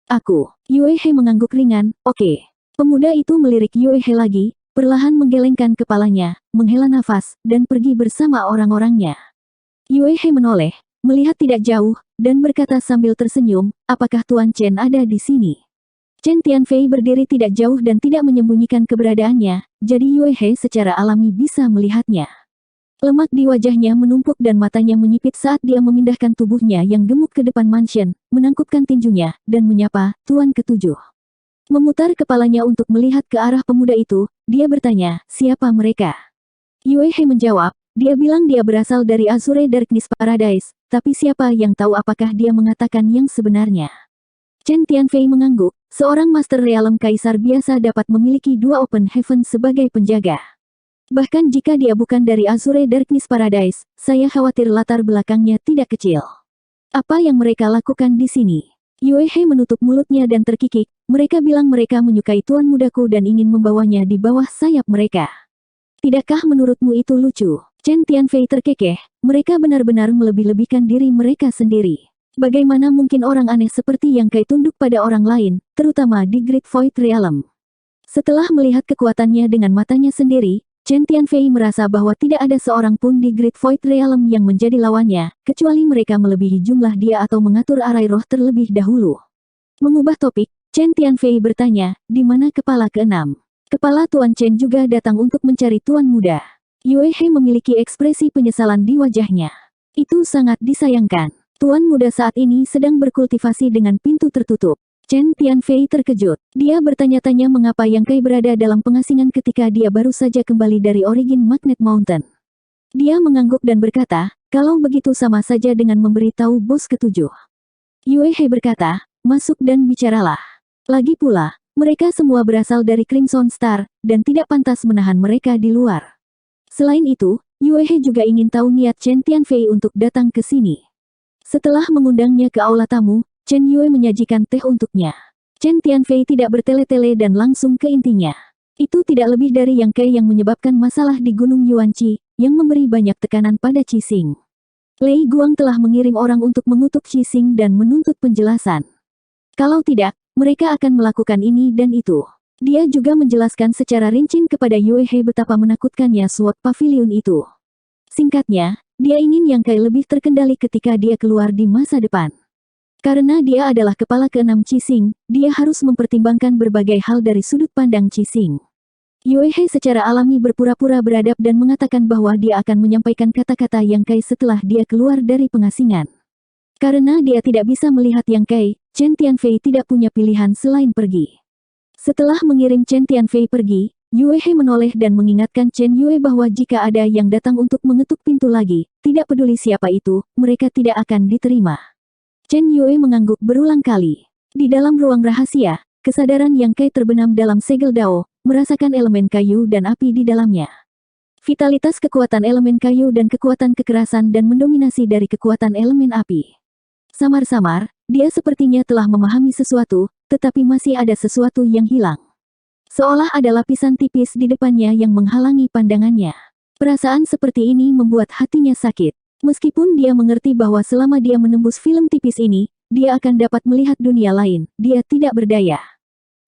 Aku. Yue He mengangguk ringan, oke. Pemuda itu melirik Yue He lagi, perlahan menggelengkan kepalanya, menghela nafas, dan pergi bersama orang-orangnya. Yue He menoleh, melihat tidak jauh, dan berkata sambil tersenyum, apakah Tuan Chen ada di sini? Chen Tianfei berdiri tidak jauh dan tidak menyembunyikan keberadaannya, jadi Yue He secara alami bisa melihatnya. Lemak di wajahnya menumpuk dan matanya menyipit saat dia memindahkan tubuhnya yang gemuk ke depan mansion, menangkupkan tinjunya, dan menyapa, Tuan Ketujuh. Memutar kepalanya untuk melihat ke arah pemuda itu, dia bertanya, siapa mereka? Yue He menjawab, dia bilang dia berasal dari Azure Darkness Paradise, tapi siapa yang tahu apakah dia mengatakan yang sebenarnya? Chen Tianfei mengangguk, seorang Master Realm Kaisar biasa dapat memiliki dua Open Heaven sebagai penjaga. Bahkan jika dia bukan dari Azure Darkness Paradise, saya khawatir latar belakangnya tidak kecil. Apa yang mereka lakukan di sini? Yue He menutup mulutnya dan terkikik, mereka bilang mereka menyukai tuan mudaku dan ingin membawanya di bawah sayap mereka. Tidakkah menurutmu itu lucu? Chen Tianfei terkekeh, mereka benar-benar melebih-lebihkan diri mereka sendiri. Bagaimana mungkin orang aneh seperti Yang Kai tunduk pada orang lain, terutama di Great Void Realm? Setelah melihat kekuatannya dengan matanya sendiri, Chen Tianfei merasa bahwa tidak ada seorang pun di Great Void Realm yang menjadi lawannya, kecuali mereka melebihi jumlah dia atau mengatur arai roh terlebih dahulu. Mengubah topik, Chen Tianfei bertanya, di mana kepala keenam? Kepala Tuan Chen juga datang untuk mencari tuan muda. Yue He memiliki ekspresi penyesalan di wajahnya. Itu sangat disayangkan. Tuan muda saat ini sedang berkultivasi dengan pintu tertutup. Chen Tianfei terkejut. Dia bertanya-tanya mengapa Yang Kai berada dalam pengasingan ketika dia baru saja kembali dari Origin Magnet Mountain. Dia mengangguk dan berkata, kalau begitu sama saja dengan memberitahu bos ketujuh. Yue He berkata, masuk dan bicaralah. Lagi pula, mereka semua berasal dari Crimson Star, dan tidak pantas menahan mereka di luar. Selain itu, Yue He juga ingin tahu niat Chen Tianfei untuk datang ke sini. Setelah mengundangnya ke aula tamu, Chen Yue menyajikan teh untuknya. Chen Tianfei tidak bertele-tele dan langsung ke intinya. Itu tidak lebih dari Yang Kai yang menyebabkan masalah di Gunung Yuanqi, yang memberi banyak tekanan pada Qixing. Lei Guang telah mengirim orang untuk mengutuk Qixing dan menuntut penjelasan. Kalau tidak, mereka akan melakukan ini dan itu. Dia juga menjelaskan secara rinci kepada Yue He betapa menakutkannya SWOT Pavilion itu. Singkatnya, dia ingin Yang Kai lebih terkendali ketika dia keluar di masa depan. Karena dia adalah kepala keenam Qixing, dia harus mempertimbangkan berbagai hal dari sudut pandang Qixing. Yue He secara alami berpura-pura beradab dan mengatakan bahwa dia akan menyampaikan kata-kata Yang Kai setelah dia keluar dari pengasingan. Karena dia tidak bisa melihat Yang Kai, Chen Tianfei tidak punya pilihan selain pergi. Setelah mengirim Chen Tianfei pergi, Yue He menoleh dan mengingatkan Chen Yue bahwa jika ada yang datang untuk mengetuk pintu lagi, tidak peduli siapa itu, mereka tidak akan diterima. Chen Yue mengangguk berulang kali. Di dalam ruang rahasia, kesadaran Yang Kai terbenam dalam segel Dao, merasakan elemen kayu dan api di dalamnya. Vitalitas kekuatan elemen kayu dan kekuatan kekerasan dan mendominasi dari kekuatan elemen api. Samar-samar, dia sepertinya telah memahami sesuatu, tetapi masih ada sesuatu yang hilang. Seolah ada lapisan tipis di depannya yang menghalangi pandangannya. Perasaan seperti ini membuat hatinya sakit. Meskipun dia mengerti bahwa selama dia menembus film tipis ini, dia akan dapat melihat dunia lain, dia tidak berdaya.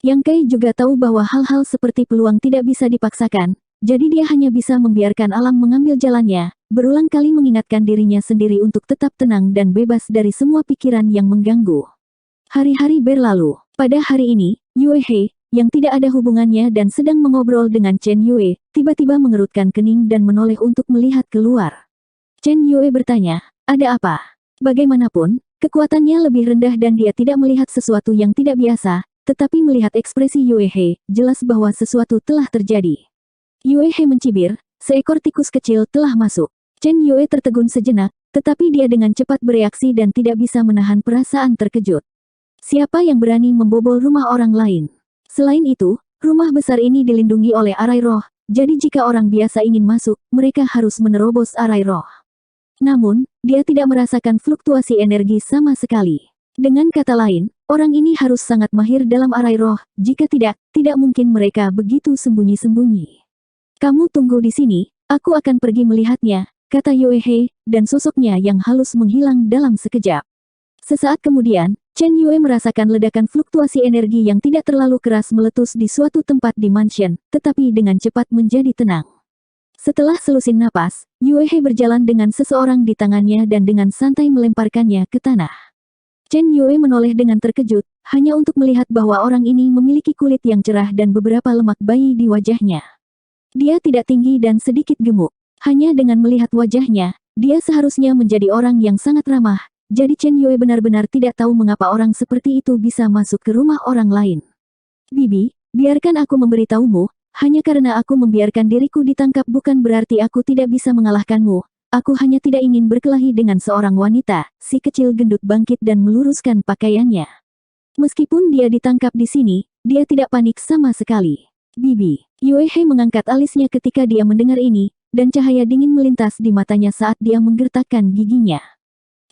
Yang Kai juga tahu bahwa hal-hal seperti peluang tidak bisa dipaksakan, jadi dia hanya bisa membiarkan alam mengambil jalannya, berulang kali mengingatkan dirinya sendiri untuk tetap tenang dan bebas dari semua pikiran yang mengganggu. Hari-hari berlalu. Pada hari ini, Yue He, yang tidak ada hubungannya dan sedang mengobrol dengan Chen Yue, tiba-tiba mengerutkan kening dan menoleh untuk melihat keluar. Chen Yue bertanya, "Ada apa?" Bagaimanapun, kekuatannya lebih rendah dan dia tidak melihat sesuatu yang tidak biasa, tetapi melihat ekspresi Yue He, jelas bahwa sesuatu telah terjadi. Yue He mencibir, seekor tikus kecil telah masuk. Chen Yue tertegun sejenak, tetapi dia dengan cepat bereaksi dan tidak bisa menahan perasaan terkejut. Siapa yang berani membobol rumah orang lain? Selain itu, rumah besar ini dilindungi oleh arai roh, jadi jika orang biasa ingin masuk, mereka harus menerobos arai roh. Namun, dia tidak merasakan fluktuasi energi sama sekali. Dengan kata lain, orang ini harus sangat mahir dalam arai roh, jika tidak, tidak mungkin mereka begitu sembunyi-sembunyi. "Kamu tunggu di sini, aku akan pergi melihatnya," kata Yue He, dan sosoknya yang halus menghilang dalam sekejap. Sesaat kemudian, Chen Yue merasakan ledakan fluktuasi energi yang tidak terlalu keras meletus di suatu tempat di mansion, tetapi dengan cepat menjadi tenang. Setelah selusin napas, Yue He berjalan dengan seseorang di tangannya dan dengan santai melemparkannya ke tanah. Chen Yue menoleh dengan terkejut, hanya untuk melihat bahwa orang ini memiliki kulit yang cerah dan beberapa lemak bayi di wajahnya. Dia tidak tinggi dan sedikit gemuk. Hanya dengan melihat wajahnya, dia seharusnya menjadi orang yang sangat ramah, jadi Chen Yue benar-benar tidak tahu mengapa orang seperti itu bisa masuk ke rumah orang lain. "Bibi, biarkan aku memberitahumu, hanya karena aku membiarkan diriku ditangkap bukan berarti aku tidak bisa mengalahkanmu. Aku hanya tidak ingin berkelahi dengan seorang wanita." Si kecil gendut bangkit dan meluruskan pakaiannya. Meskipun dia ditangkap di sini, dia tidak panik sama sekali. "Bibi." Yue He mengangkat alisnya ketika dia mendengar ini, dan cahaya dingin melintas di matanya saat dia menggertakkan giginya.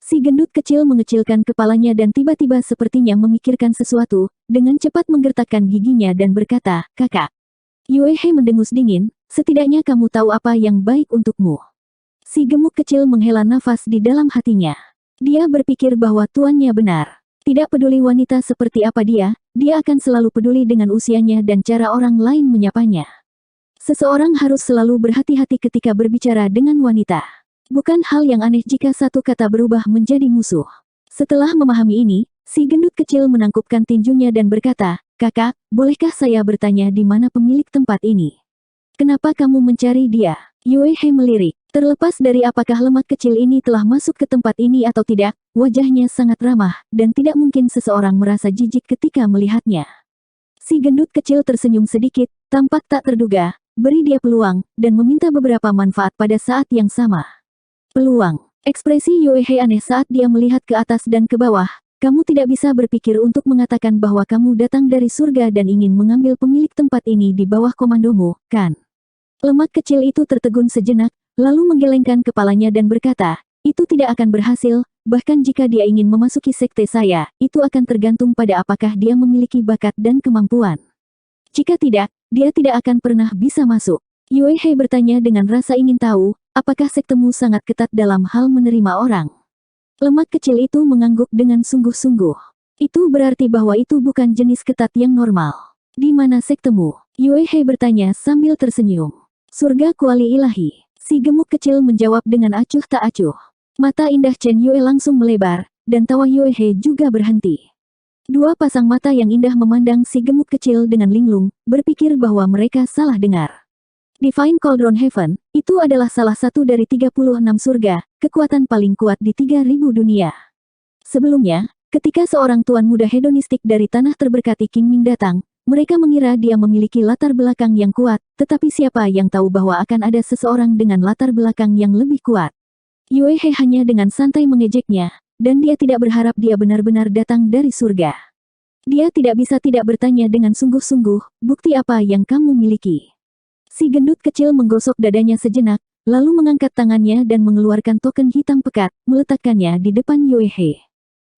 Si gendut kecil mengecilkan kepalanya dan tiba-tiba sepertinya memikirkan sesuatu, dengan cepat menggertakkan giginya dan berkata, "Kakak." Yue He mendengus dingin, "Setidaknya kamu tahu apa yang baik untukmu." Si gemuk kecil menghela nafas di dalam hatinya. Dia berpikir bahwa tuannya benar. Tidak peduli wanita seperti apa dia akan selalu peduli dengan usianya dan cara orang lain menyapanya. Seseorang harus selalu berhati-hati ketika berbicara dengan wanita. Bukan hal yang aneh jika satu kata berubah menjadi musuh. Setelah memahami ini, si gendut kecil menangkupkan tinjunya dan berkata, "Kakak, bolehkah saya bertanya di mana pemilik tempat ini? Kenapa kamu mencari dia?" Yue He melirik. Terlepas dari apakah lemak kecil ini telah masuk ke tempat ini atau tidak, wajahnya sangat ramah, dan tidak mungkin seseorang merasa jijik ketika melihatnya. Si gendut kecil tersenyum sedikit, tampak tak terduga, beri dia peluang, dan meminta beberapa manfaat pada saat yang sama. Peluang. Ekspresi Yue He aneh saat dia melihat ke atas dan ke bawah. "Kamu tidak bisa berpikir untuk mengatakan bahwa kamu datang dari surga dan ingin mengambil pemilik tempat ini di bawah komandomu, kan?" Lemak kecil itu tertegun sejenak, lalu menggelengkan kepalanya dan berkata, "Itu tidak akan berhasil, bahkan jika dia ingin memasuki sekte saya, itu akan tergantung pada apakah dia memiliki bakat dan kemampuan. Jika tidak, dia tidak akan pernah bisa masuk." Yue He bertanya dengan rasa ingin tahu, "Apakah sektemu sangat ketat dalam hal menerima orang?" Lemak kecil itu mengangguk dengan sungguh-sungguh. "Itu berarti bahwa itu bukan jenis ketat yang normal." "Di mana sektemu?" Yue He bertanya sambil tersenyum. "Surga Kuali Ilahi." Si gemuk kecil menjawab dengan acuh tak acuh. Mata indah Chen Yue langsung melebar, dan tawa Yue He juga berhenti. Dua pasang mata yang indah memandang si gemuk kecil dengan linglung, berpikir bahwa mereka salah dengar. Divine Cauldron Heaven, itu adalah salah satu dari 36 surga, kekuatan paling kuat di 3000 dunia. Sebelumnya, ketika seorang tuan muda hedonistik dari tanah terberkati Qingming datang, mereka mengira dia memiliki latar belakang yang kuat, tetapi siapa yang tahu bahwa akan ada seseorang dengan latar belakang yang lebih kuat. Yue He hanya dengan santai mengejeknya, dan dia tidak berharap dia benar-benar datang dari surga. Dia tidak bisa tidak bertanya dengan sungguh-sungguh, "Bukti apa yang kamu miliki?" Si gendut kecil menggosok dadanya sejenak, lalu mengangkat tangannya dan mengeluarkan token hitam pekat, meletakkannya di depan Yue He.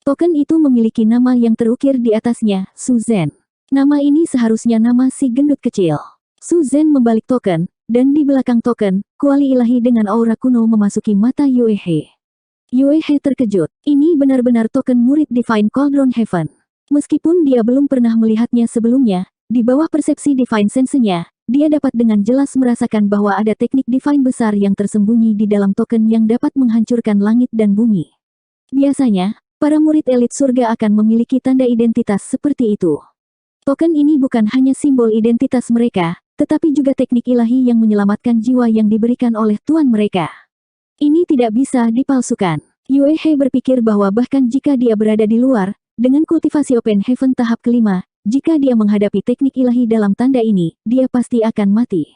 Token itu memiliki nama yang terukir di atasnya, Su Zhen. Nama ini seharusnya nama si gendut kecil. Su Zhen membalik token, dan di belakang token, kuali ilahi dengan aura kuno memasuki mata Yue He. Yue He terkejut. Ini benar-benar token murid Divine Cauldron Heaven. Meskipun dia belum pernah melihatnya sebelumnya, di bawah persepsi Divine Sense-nya, dia dapat dengan jelas merasakan bahwa ada teknik Divine besar yang tersembunyi di dalam token yang dapat menghancurkan langit dan bumi. Biasanya, para murid elit surga akan memiliki tanda identitas seperti itu. Token ini bukan hanya simbol identitas mereka, tetapi juga teknik ilahi yang menyelamatkan jiwa yang diberikan oleh Tuan mereka. Ini tidak bisa dipalsukan. Yue He berpikir bahwa bahkan jika dia berada di luar, dengan kultivasi Open Heaven tahap kelima, jika dia menghadapi teknik ilahi dalam tanda ini, dia pasti akan mati.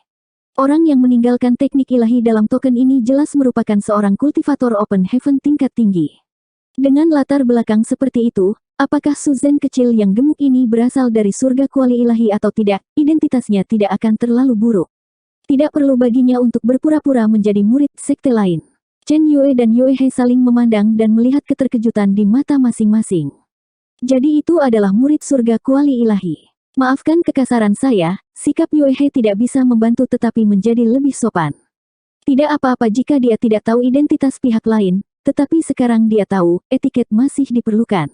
Orang yang meninggalkan teknik ilahi dalam token ini jelas merupakan seorang kultivator Open Heaven tingkat tinggi. Dengan latar belakang seperti itu, apakah Suzen kecil yang gemuk ini berasal dari surga kuali ilahi atau tidak, identitasnya tidak akan terlalu buruk. Tidak perlu baginya untuk berpura-pura menjadi murid sekte lain. Chen Yue dan Yue He saling memandang dan melihat keterkejutan di mata masing-masing. Jadi itu adalah murid surga kuali ilahi. Maafkan kekasaran saya, sikap Yue He tidak bisa membantu tetapi menjadi lebih sopan. Tidak apa-apa jika dia tidak tahu identitas pihak lain, tetapi sekarang dia tahu, etiket masih diperlukan.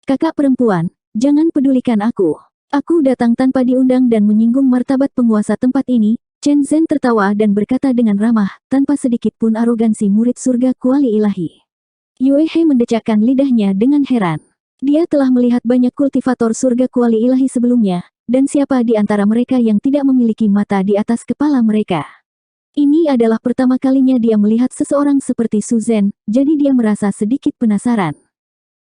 Kakak perempuan, jangan pedulikan aku. Aku datang tanpa diundang dan menyinggung martabat penguasa tempat ini. Chen Zhen tertawa dan berkata dengan ramah, tanpa sedikit pun arogansi murid surga kuali ilahi. Yue He mendecakkan lidahnya dengan heran. Dia telah melihat banyak kultivator surga kuali ilahi sebelumnya, dan siapa di antara mereka yang tidak memiliki mata di atas kepala mereka. Ini adalah pertama kalinya dia melihat seseorang seperti Suzen, jadi dia merasa sedikit penasaran.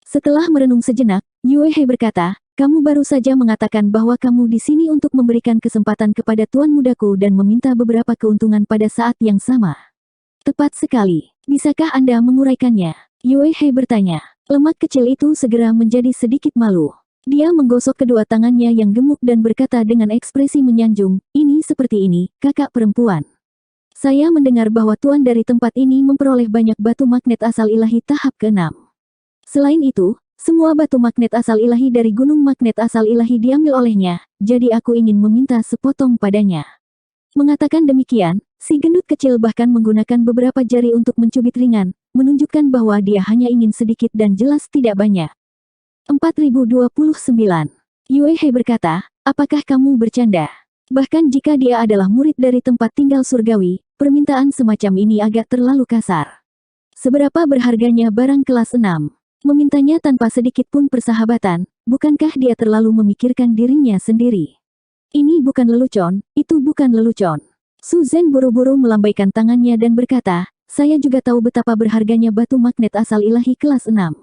Setelah merenung sejenak, Yue He berkata, kamu baru saja mengatakan bahwa kamu di sini untuk memberikan kesempatan kepada tuan mudaku dan meminta beberapa keuntungan pada saat yang sama. Tepat sekali. Bisakah Anda menguraikannya? Yue He bertanya. Lemak kecil itu segera menjadi sedikit malu. Dia menggosok kedua tangannya yang gemuk dan berkata dengan ekspresi menyanjung, ini seperti ini, kakak perempuan. Saya mendengar bahwa tuan dari tempat ini memperoleh banyak batu magnet asal ilahi tahap ke-6. Selain itu, semua batu magnet asal ilahi dari gunung magnet asal ilahi diambil olehnya, jadi aku ingin meminta sepotong padanya. Mengatakan demikian, si gendut kecil bahkan menggunakan beberapa jari untuk mencubit ringan, menunjukkan bahwa dia hanya ingin sedikit dan jelas tidak banyak. 4029. Yue He berkata, apakah kamu bercanda? Bahkan jika dia adalah murid dari tempat tinggal surgawi, permintaan semacam ini agak terlalu kasar. Seberapa berharganya barang kelas 6? Memintanya tanpa sedikit pun persahabatan, bukankah dia terlalu memikirkan dirinya sendiri? Ini bukan lelucon, itu bukan lelucon. Suzen buru-buru melambaikan tangannya dan berkata, saya juga tahu betapa berharganya batu magnet asal ilahi kelas 6.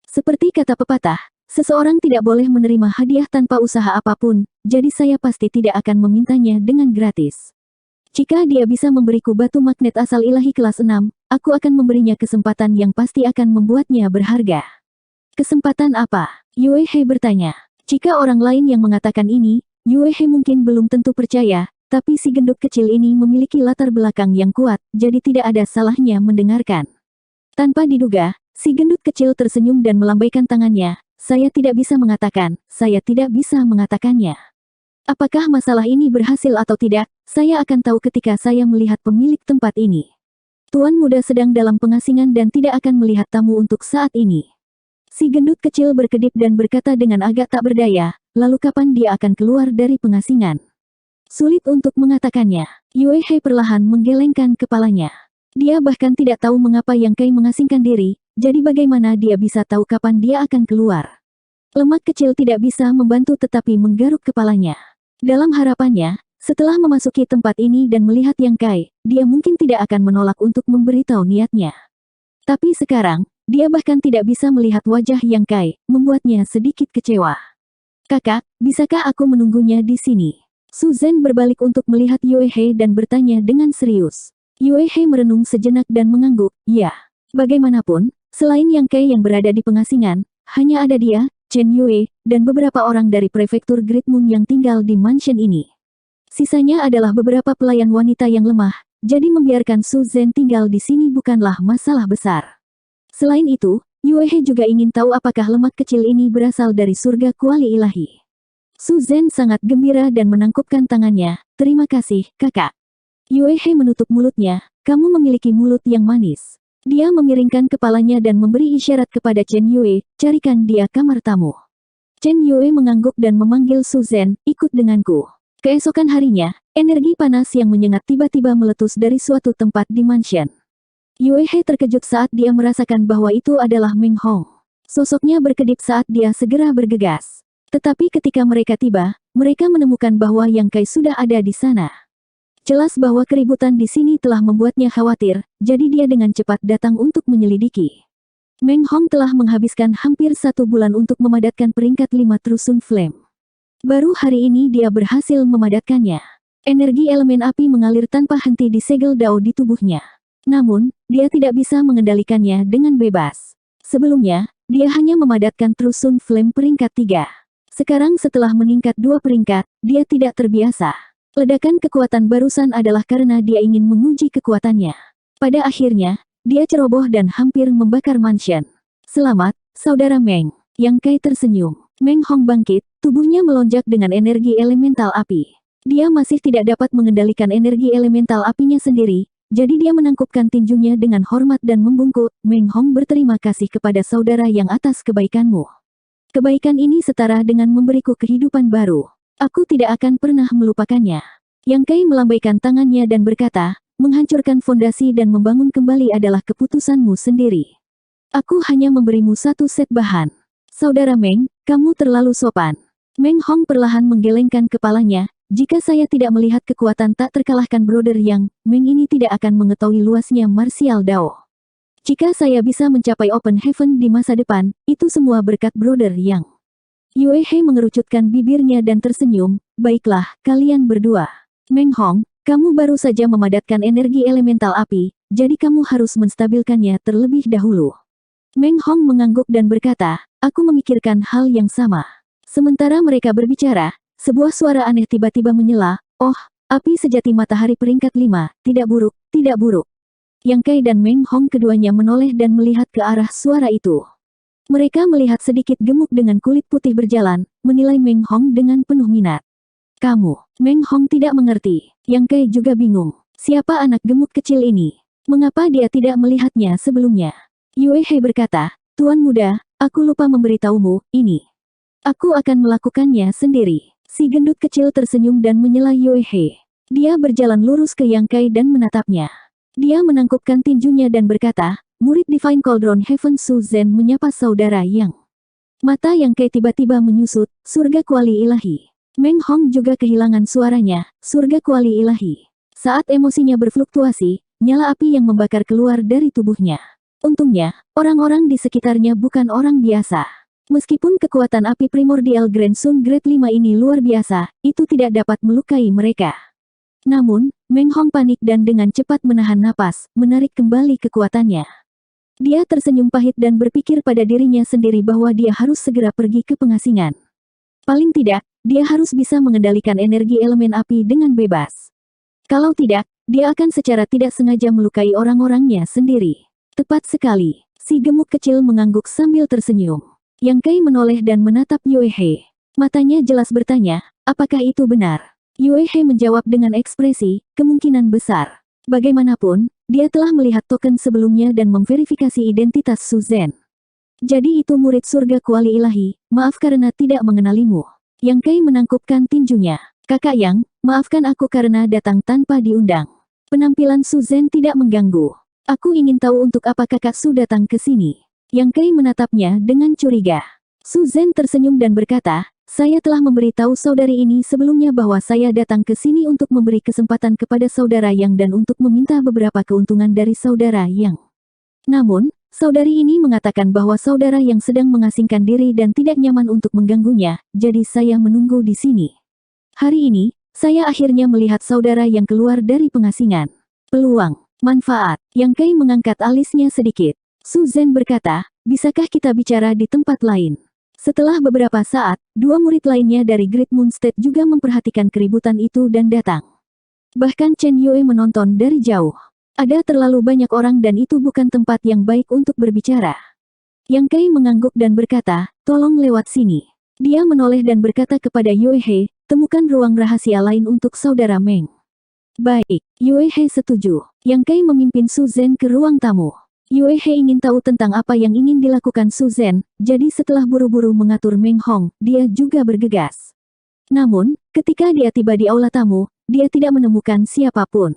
Seperti kata pepatah, seseorang tidak boleh menerima hadiah tanpa usaha apapun, jadi saya pasti tidak akan memintanya dengan gratis. Jika dia bisa memberiku batu magnet asal ilahi kelas 6, aku akan memberinya kesempatan yang pasti akan membuatnya berharga. Kesempatan apa? Yue He bertanya. Jika orang lain yang mengatakan ini, Yue He mungkin belum tentu percaya, tapi si gendut kecil ini memiliki latar belakang yang kuat, jadi tidak ada salahnya mendengarkan. Tanpa diduga, si gendut kecil tersenyum dan melambaikan tangannya. Saya tidak bisa mengatakan, saya tidak bisa mengatakannya. Apakah masalah ini berhasil atau tidak, saya akan tahu ketika saya melihat pemilik tempat ini. Tuan muda sedang dalam pengasingan dan tidak akan melihat tamu untuk saat ini. Si gendut kecil berkedip dan berkata dengan agak tak berdaya, lalu kapan dia akan keluar dari pengasingan? Sulit untuk mengatakannya. Yue He perlahan menggelengkan kepalanya. Dia bahkan tidak tahu mengapa Yang Kai mengasingkan diri, jadi bagaimana dia bisa tahu kapan dia akan keluar. Lemak kecil tidak bisa membantu tetapi menggaruk kepalanya. Dalam harapannya, setelah memasuki tempat ini dan melihat Yang Kai, dia mungkin tidak akan menolak untuk memberitahu niatnya. Tapi sekarang, dia bahkan tidak bisa melihat wajah Yang Kai, membuatnya sedikit kecewa. Kakak, bisakah aku menunggunya di sini? Suzen berbalik untuk melihat Yue He dan bertanya dengan serius. Yue He merenung sejenak dan mengangguk, ya. Bagaimanapun, selain Yang Kai yang berada di pengasingan, hanya ada dia, Chen Yue, dan beberapa orang dari prefektur Great Moon yang tinggal di mansion ini. Sisanya adalah beberapa pelayan wanita yang lemah, jadi membiarkan Suzen tinggal di sini bukanlah masalah besar. Selain itu, Yue He juga ingin tahu apakah lemak kecil ini berasal dari surga kuali ilahi. Suzen sangat gembira dan menangkupkan tangannya, terima kasih, kakak. Yue He menutup mulutnya, kamu memiliki mulut yang manis. Dia memiringkan kepalanya dan memberi isyarat kepada Chen Yue, carikan dia kamar tamu. Chen Yue mengangguk dan memanggil Su Zhen, ikut denganku. Keesokan harinya, energi panas yang menyengat tiba-tiba meletus dari suatu tempat di mansion. Yue He terkejut saat dia merasakan bahwa itu adalah Meng Hong. Sosoknya berkedip saat dia segera bergegas. Tetapi ketika mereka tiba, mereka menemukan bahwa Yang Kai sudah ada di sana. Jelas bahwa keributan di sini telah membuatnya khawatir, jadi dia dengan cepat datang untuk menyelidiki. Meng Hong telah menghabiskan hampir 1 bulan untuk memadatkan peringkat 5 Trusun Flame. Baru hari ini dia berhasil memadatkannya. Energi elemen api mengalir tanpa henti di segel Dao di tubuhnya. Namun, dia tidak bisa mengendalikannya dengan bebas. Sebelumnya, dia hanya memadatkan Trusun Flame peringkat 3. Sekarang setelah meningkat 2 peringkat, dia tidak terbiasa. Ledakan kekuatan barusan adalah karena dia ingin menguji kekuatannya. Pada akhirnya, dia ceroboh dan hampir membakar mansion. Selamat, Saudara Meng. Yang Kai tersenyum. Meng Hong bangkit, tubuhnya melonjak dengan energi elemental api. Dia masih tidak dapat mengendalikan energi elemental apinya sendiri, jadi dia menangkupkan tinjunya dengan hormat dan membungkuk, Meng Hong berterima kasih kepada saudara yang atas kebaikanmu. Kebaikan ini setara dengan memberiku kehidupan baru. Aku tidak akan pernah melupakannya. Yang Kai melambaikan tangannya dan berkata, menghancurkan fondasi dan membangun kembali adalah keputusanmu sendiri. Aku hanya memberimu 1 set bahan. Saudara Meng, kamu terlalu sopan. Meng Hong perlahan menggelengkan kepalanya, jika saya tidak melihat kekuatan tak terkalahkan Brother Yang, Meng ini tidak akan mengetahui luasnya martial Dao. Jika saya bisa mencapai Open Heaven di masa depan, itu semua berkat Brother Yang. Yue He mengerucutkan bibirnya dan tersenyum, baiklah, kalian berdua. Meng Hong, kamu baru saja memadatkan energi elemental api, jadi kamu harus menstabilkannya terlebih dahulu. Meng Hong mengangguk dan berkata, aku memikirkan hal yang sama. Sementara mereka berbicara, sebuah suara aneh tiba-tiba menyela, oh, api sejati matahari peringkat 5, tidak buruk, tidak buruk. Yang Kai dan Meng Hong keduanya menoleh dan melihat ke arah suara itu. Mereka melihat sedikit gemuk dengan kulit putih berjalan, menilai Meng Hong dengan penuh minat. Kamu, Meng Hong tidak mengerti. Yang Kai juga bingung. Siapa anak gemuk kecil ini? Mengapa dia tidak melihatnya sebelumnya? Yue He berkata, Tuan muda, aku lupa memberitahumu, ini. Aku akan melakukannya sendiri. Si gendut kecil tersenyum dan menyela Yue He. Dia berjalan lurus ke Yang Kai dan menatapnya. Dia menangkupkan tinjunya dan berkata, murid Divine Cauldron Heaven Su Zhen menyapa saudara Yang. Mata Yang Kai tiba-tiba menyusut, surga kuali ilahi. Meng Hong juga kehilangan suaranya, surga kuali ilahi. Saat emosinya berfluktuasi, nyala api yang membakar keluar dari tubuhnya. Untungnya, orang-orang di sekitarnya bukan orang biasa. Meskipun kekuatan api primordial Grand Sun Grade 5 ini luar biasa, itu tidak dapat melukai mereka. Namun, Meng Hong panik dan dengan cepat menahan napas, menarik kembali kekuatannya. Dia tersenyum pahit dan berpikir pada dirinya sendiri bahwa dia harus segera pergi ke pengasingan. Paling tidak, dia harus bisa mengendalikan energi elemen api dengan bebas. Kalau tidak, dia akan secara tidak sengaja melukai orang-orangnya sendiri. Tepat sekali, si gemuk kecil mengangguk sambil tersenyum. Yang Kai menoleh dan menatap Yue He. Matanya jelas bertanya, apakah itu benar? Yue He menjawab dengan ekspresi, kemungkinan besar. Bagaimanapun, dia telah melihat token sebelumnya dan memverifikasi identitas Su Zhen. Jadi itu murid surga kuali ilahi, maaf karena tidak mengenalimu. Yang Kai menangkupkan tinjunya. Kakak Yang, maafkan aku karena datang tanpa diundang. Penampilan Su Zhen tidak mengganggu. Aku ingin tahu untuk apa kakak Su datang ke sini. Yang Kai menatapnya dengan curiga. Su Zhen tersenyum dan berkata, saya telah memberitahu saudari ini sebelumnya bahwa saya datang ke sini untuk memberi kesempatan kepada saudara Yang dan untuk meminta beberapa keuntungan dari saudara Yang. Namun, saudari ini mengatakan bahwa saudara Yang sedang mengasingkan diri dan tidak nyaman untuk mengganggunya, jadi saya menunggu di sini. Hari ini, saya akhirnya melihat saudara Yang keluar dari pengasingan. Peluang, manfaat. Yang Kai mengangkat alisnya sedikit. Su Zhen berkata, bisakah kita bicara di tempat lain? Setelah beberapa saat, 2 murid lainnya dari Great Moon State juga memperhatikan keributan itu dan datang. Bahkan Chen Yue menonton dari jauh. Ada terlalu banyak orang dan itu bukan tempat yang baik untuk berbicara. Yang Kai mengangguk dan berkata, tolong lewat sini. Dia menoleh dan berkata kepada Yue He, temukan ruang rahasia lain untuk saudara Meng. Baik, Yue He setuju. Yang Kai memimpin Su Zhen ke ruang tamu. Yue He ingin tahu tentang apa yang ingin dilakukan Su Zhen, jadi setelah buru-buru mengatur Meng Hong, dia juga bergegas. Namun, ketika dia tiba di aula tamu, dia tidak menemukan siapapun.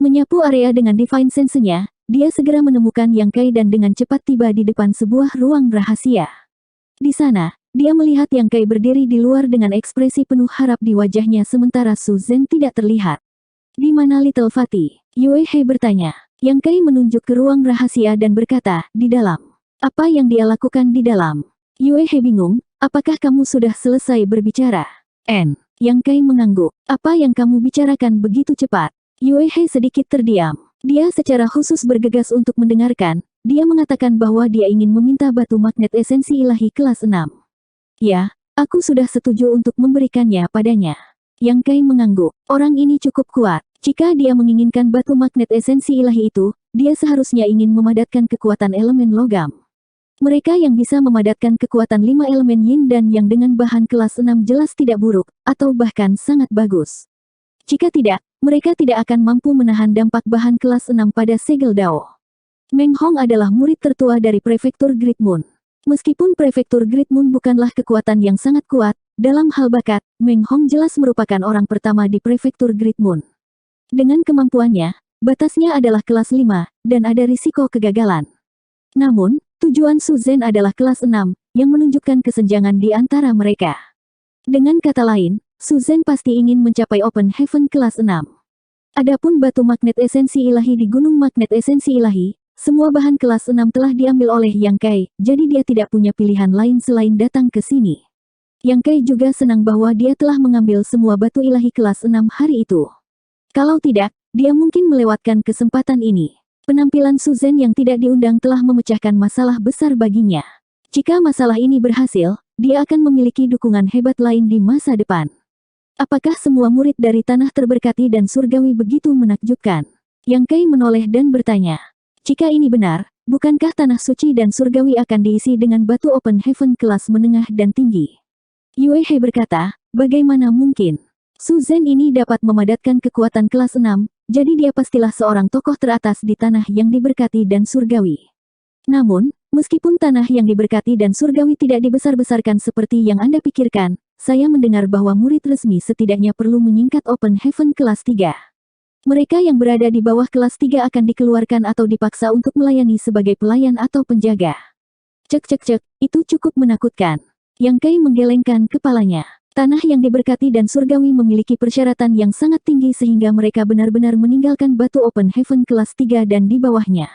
Menyapu area dengan Divine Sense-nya, dia segera menemukan Yang Kai dan dengan cepat tiba di depan sebuah ruang rahasia. Di sana, dia melihat Yang Kai berdiri di luar dengan ekspresi penuh harap di wajahnya sementara Su Zhen tidak terlihat. Di mana Little Fatty? Yue He bertanya. Yang Kai menunjuk ke ruang rahasia dan berkata, di dalam. Apa yang dia lakukan di dalam? Yue He bingung, apakah kamu sudah selesai berbicara? Yang Kai mengangguk. Apa yang kamu bicarakan begitu cepat? Yue He sedikit terdiam. Dia secara khusus bergegas untuk mendengarkan. Dia mengatakan bahwa dia ingin meminta batu magnet esensi ilahi kelas 6. Ya, aku sudah setuju untuk memberikannya padanya. Yang Kai mengangguk. Orang ini cukup kuat. Jika dia menginginkan batu magnet esensi ilahi itu, dia seharusnya ingin memadatkan kekuatan elemen logam. Mereka yang bisa memadatkan kekuatan 5 elemen yin dan yang dengan bahan kelas 6 jelas tidak buruk, atau bahkan sangat bagus. Jika tidak, mereka tidak akan mampu menahan dampak bahan kelas 6 pada segel Dao. Meng Hong adalah murid tertua dari Prefektur Great Moon. Meskipun Prefektur Great Moon bukanlah kekuatan yang sangat kuat, dalam hal bakat, Meng Hong jelas merupakan orang pertama di Prefektur Great Moon. Dengan kemampuannya, batasnya adalah kelas 5, dan ada risiko kegagalan. Namun, tujuan Su Zhen adalah kelas 6, yang menunjukkan kesenjangan di antara mereka. Dengan kata lain, Su Zhen pasti ingin mencapai Open Heaven kelas 6. Adapun batu magnet esensi ilahi di Gunung Magnet Esensi Ilahi, semua bahan kelas 6 telah diambil oleh Yang Kai, jadi dia tidak punya pilihan lain selain datang ke sini. Yang Kai juga senang bahwa dia telah mengambil semua batu ilahi kelas 6 hari itu. Kalau tidak, dia mungkin melewatkan kesempatan ini. Penampilan Su Zhen yang tidak diundang telah memecahkan masalah besar baginya. Jika masalah ini berhasil, dia akan memiliki dukungan hebat lain di masa depan. Apakah semua murid dari Tanah Terberkati dan Surgawi begitu menakjubkan? Yang Kai menoleh dan bertanya. Jika ini benar, bukankah Tanah Suci dan Surgawi akan diisi dengan batu Open Heaven kelas menengah dan tinggi? Yue He berkata, bagaimana mungkin? Su Zhen ini dapat memadatkan kekuatan kelas 6, jadi dia pastilah seorang tokoh teratas di tanah yang diberkati dan surgawi. Namun, meskipun tanah yang diberkati dan surgawi tidak dibesar-besarkan seperti yang Anda pikirkan, saya mendengar bahwa murid resmi setidaknya perlu menyingkat Open Heaven kelas 3. Mereka yang berada di bawah kelas 3 akan dikeluarkan atau dipaksa untuk melayani sebagai pelayan atau penjaga. Cek, itu cukup menakutkan. Yang Kai menggelengkan kepalanya. Tanah yang diberkati dan surgawi memiliki persyaratan yang sangat tinggi sehingga mereka benar-benar meninggalkan batu Open Heaven kelas 3 dan di bawahnya.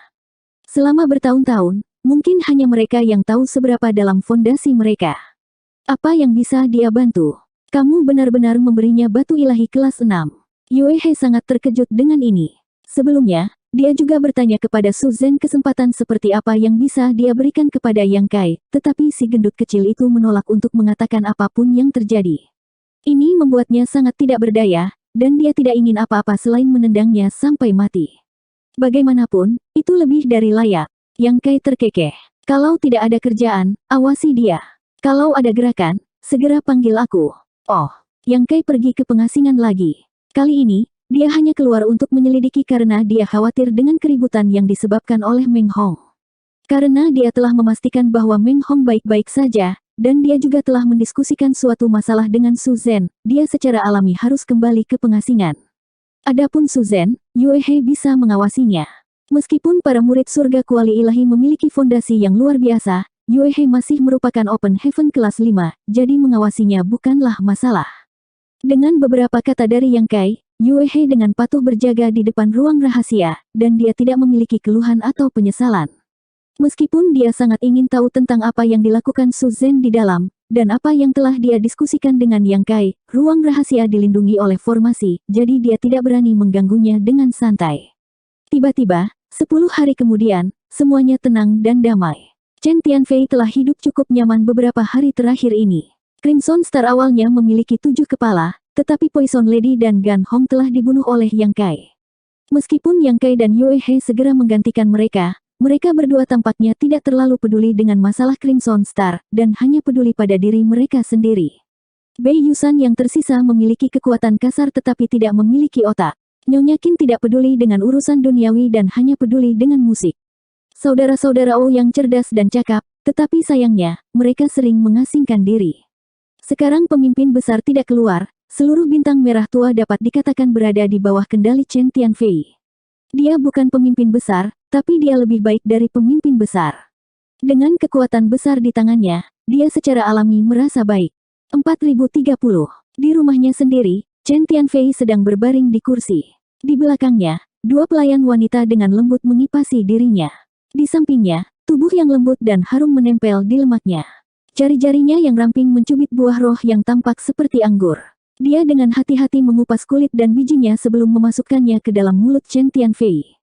Selama bertahun-tahun, mungkin hanya mereka yang tahu seberapa dalam fondasi mereka. Apa yang bisa dia bantu? Kamu benar-benar memberinya batu ilahi kelas 6. Yue He sangat terkejut dengan ini. Sebelumnya, dia juga bertanya kepada Su Zhen kesempatan seperti apa yang bisa dia berikan kepada Yang Kai, tetapi si gendut kecil itu menolak untuk mengatakan apapun yang terjadi. Ini membuatnya sangat tidak berdaya, dan dia tidak ingin apa-apa selain menendangnya sampai mati. Bagaimanapun, itu lebih dari layak. Yang Kai terkekeh. Kalau tidak ada kerjaan, awasi dia. Kalau ada gerakan, segera panggil aku. Oh, Yang Kai pergi ke pengasingan lagi. Kali ini, dia hanya keluar untuk menyelidiki karena dia khawatir dengan keributan yang disebabkan oleh Meng Hong. Karena dia telah memastikan bahwa Meng Hong baik-baik saja, dan dia juga telah mendiskusikan suatu masalah dengan Su Zhen, dia secara alami harus kembali ke pengasingan. Adapun Su Zhen, Yue He bisa mengawasinya. Meskipun para murid surga kuali ilahi memiliki fondasi yang luar biasa, Yue He masih merupakan Open Heaven kelas 5, jadi mengawasinya bukanlah masalah. Dengan beberapa kata dari Yang Kai, Yue He dengan patuh berjaga di depan ruang rahasia, dan dia tidak memiliki keluhan atau penyesalan. Meskipun dia sangat ingin tahu tentang apa yang dilakukan Su Zhen di dalam, dan apa yang telah dia diskusikan dengan Yang Kai, ruang rahasia dilindungi oleh formasi, jadi dia tidak berani mengganggunya dengan santai. Tiba-tiba, 10 hari kemudian, semuanya tenang dan damai. Chen Tianfei telah hidup cukup nyaman beberapa hari terakhir ini. Crimson Star awalnya memiliki 7 kepala, tetapi Poison Lady dan Gan Hong telah dibunuh oleh Yang Kai. Meskipun Yang Kai dan Yue He segera menggantikan mereka, mereka berdua tampaknya tidak terlalu peduli dengan masalah Crimson Star, dan hanya peduli pada diri mereka sendiri. Bei Yusan yang tersisa memiliki kekuatan kasar tetapi tidak memiliki otak. Nyonya Qin tidak peduli dengan urusan duniawi dan hanya peduli dengan musik. Saudara-saudara O yang cerdas dan cakap, tetapi sayangnya, mereka sering mengasingkan diri. Sekarang pemimpin besar tidak keluar, seluruh bintang merah tua dapat dikatakan berada di bawah kendali Chen Tianfei. Dia bukan pemimpin besar, tapi dia lebih baik dari pemimpin besar. Dengan kekuatan besar di tangannya, dia secara alami merasa baik. 4030. Di rumahnya sendiri, Chen Tianfei sedang berbaring di kursi. Di belakangnya, dua pelayan wanita dengan lembut mengipasi dirinya. Di sampingnya, tubuh yang lembut dan harum menempel di lemaknya. Jari-jarinya yang ramping mencubit buah roh yang tampak seperti anggur. Dia dengan hati-hati mengupas kulit dan bijinya sebelum memasukkannya ke dalam mulut Chen Tianfei.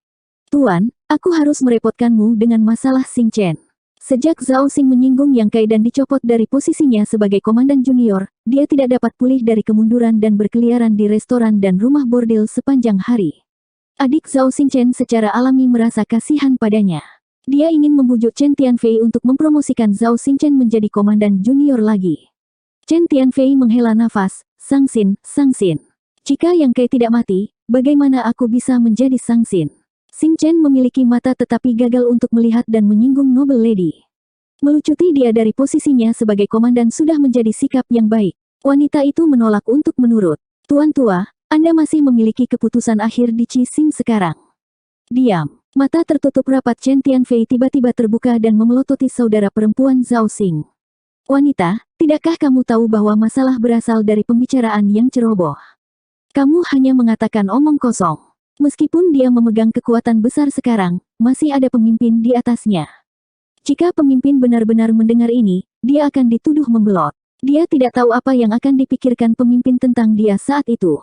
Tuan, aku harus merepotkanmu dengan masalah Xing Chen. Sejak Zhao Xing menyinggung Yang Kai dan dicopot dari posisinya sebagai komandan junior, dia tidak dapat pulih dari kemunduran dan berkeliaran di restoran dan rumah bordil sepanjang hari. Adik Zhao Xing Chen secara alami merasa kasihan padanya. Dia ingin membujuk Chen Tianfei untuk mempromosikan Zhao Xing Chen menjadi komandan junior lagi. Chen Tianfei menghela nafas, Sang Xin. Jika Yang Kai tidak mati, bagaimana aku bisa menjadi Sang Xin? Xing Chen memiliki mata tetapi gagal untuk melihat dan menyinggung Noble Lady. Melucuti dia dari posisinya sebagai komandan sudah menjadi sikap yang baik. Wanita itu menolak untuk menurut. Tuan tua, Anda masih memiliki keputusan akhir di Qixing sekarang. Diam. Mata tertutup rapat Chen Tianfei tiba-tiba terbuka dan memelototi saudara perempuan Zhao Xing. Wanita, tidakkah kamu tahu bahwa masalah berasal dari pembicaraan yang ceroboh? Kamu hanya mengatakan omong kosong. Meskipun dia memegang kekuatan besar sekarang, masih ada pemimpin di atasnya. Jika pemimpin benar-benar mendengar ini, dia akan dituduh membelot. Dia tidak tahu apa yang akan dipikirkan pemimpin tentang dia saat itu.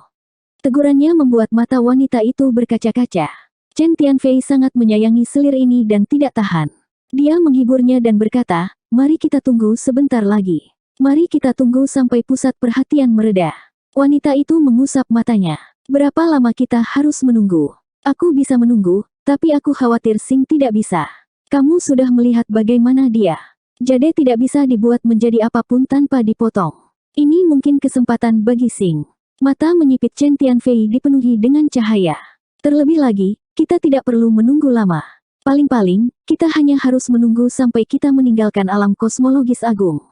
Tegurannya membuat mata wanita itu berkaca-kaca. Chen Tianfei sangat menyayangi selir ini dan tidak tahan. Dia menghiburnya dan berkata, mari kita tunggu sebentar lagi. Mari kita tunggu sampai pusat perhatian mereda. Wanita itu mengusap matanya. Berapa lama kita harus menunggu? Aku bisa menunggu, tapi aku khawatir Xing tidak bisa. Kamu sudah melihat bagaimana dia. Jade tidak bisa dibuat menjadi apapun tanpa dipotong. Ini mungkin kesempatan bagi Xing. Mata menyipit Chen Tianfei dipenuhi dengan cahaya. Terlebih lagi, kita tidak perlu menunggu lama. Paling-paling, kita hanya harus menunggu sampai kita meninggalkan alam kosmologis agung.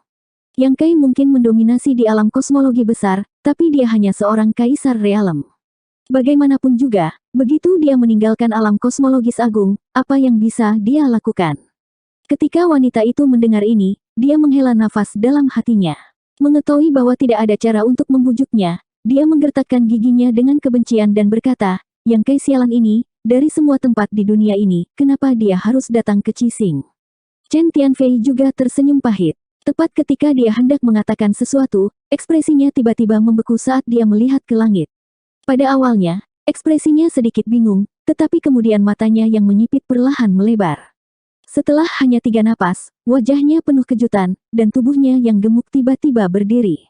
Yang Kai mungkin mendominasi di alam kosmologi besar, tapi dia hanya seorang kaisar realem. Bagaimanapun juga, begitu dia meninggalkan alam kosmologis agung, apa yang bisa dia lakukan? Ketika wanita itu mendengar ini, dia menghela nafas dalam hatinya. Mengetahui bahwa tidak ada cara untuk membujuknya, dia menggertakkan giginya dengan kebencian dan berkata, Yang Kai sialan ini, dari semua tempat di dunia ini, kenapa dia harus datang ke Qixing? Chen Tianfei juga tersenyum pahit. Tepat ketika dia hendak mengatakan sesuatu, ekspresinya tiba-tiba membeku saat dia melihat ke langit. Pada awalnya, ekspresinya sedikit bingung, tetapi kemudian matanya yang menyipit perlahan melebar. Setelah hanya 3 napas, wajahnya penuh kejutan, dan tubuhnya yang gemuk tiba-tiba berdiri.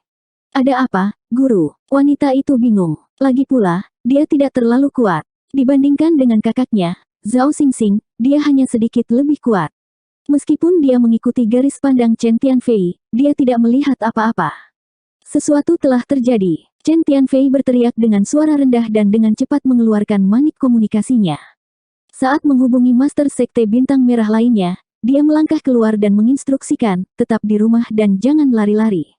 Ada apa, guru? Wanita itu bingung. Lagi pula, dia tidak terlalu kuat. Dibandingkan dengan kakaknya, Zhao Xingxing, dia hanya sedikit lebih kuat. Meskipun dia mengikuti garis pandang Chen Tianfei, dia tidak melihat apa-apa. Sesuatu telah terjadi. Chen Tianfei berteriak dengan suara rendah dan dengan cepat mengeluarkan manik komunikasinya. Saat menghubungi Master Sekte Bintang Merah lainnya, dia melangkah keluar dan menginstruksikan, tetap di rumah dan jangan lari-lari.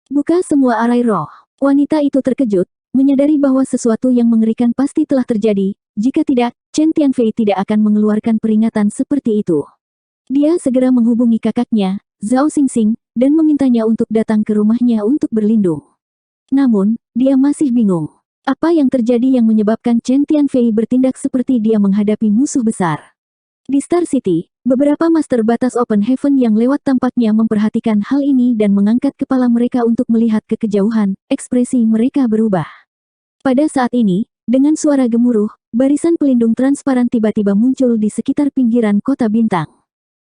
Buka semua arai roh. Wanita itu terkejut, menyadari bahwa sesuatu yang mengerikan pasti telah terjadi, jika tidak, Chen Tianfei tidak akan mengeluarkan peringatan seperti itu. Dia segera menghubungi kakaknya, Zhao Xingxing, dan memintanya untuk datang ke rumahnya untuk berlindung. Namun, dia masih bingung. Apa yang terjadi yang menyebabkan Chen Tianfei bertindak seperti dia menghadapi musuh besar? Di Star City, beberapa master batas Open Heaven yang lewat tampaknya memperhatikan hal ini dan mengangkat kepala mereka untuk melihat ke kejauhan, ekspresi mereka berubah. Pada saat ini, dengan suara gemuruh, barisan pelindung transparan tiba-tiba muncul di sekitar pinggiran kota bintang.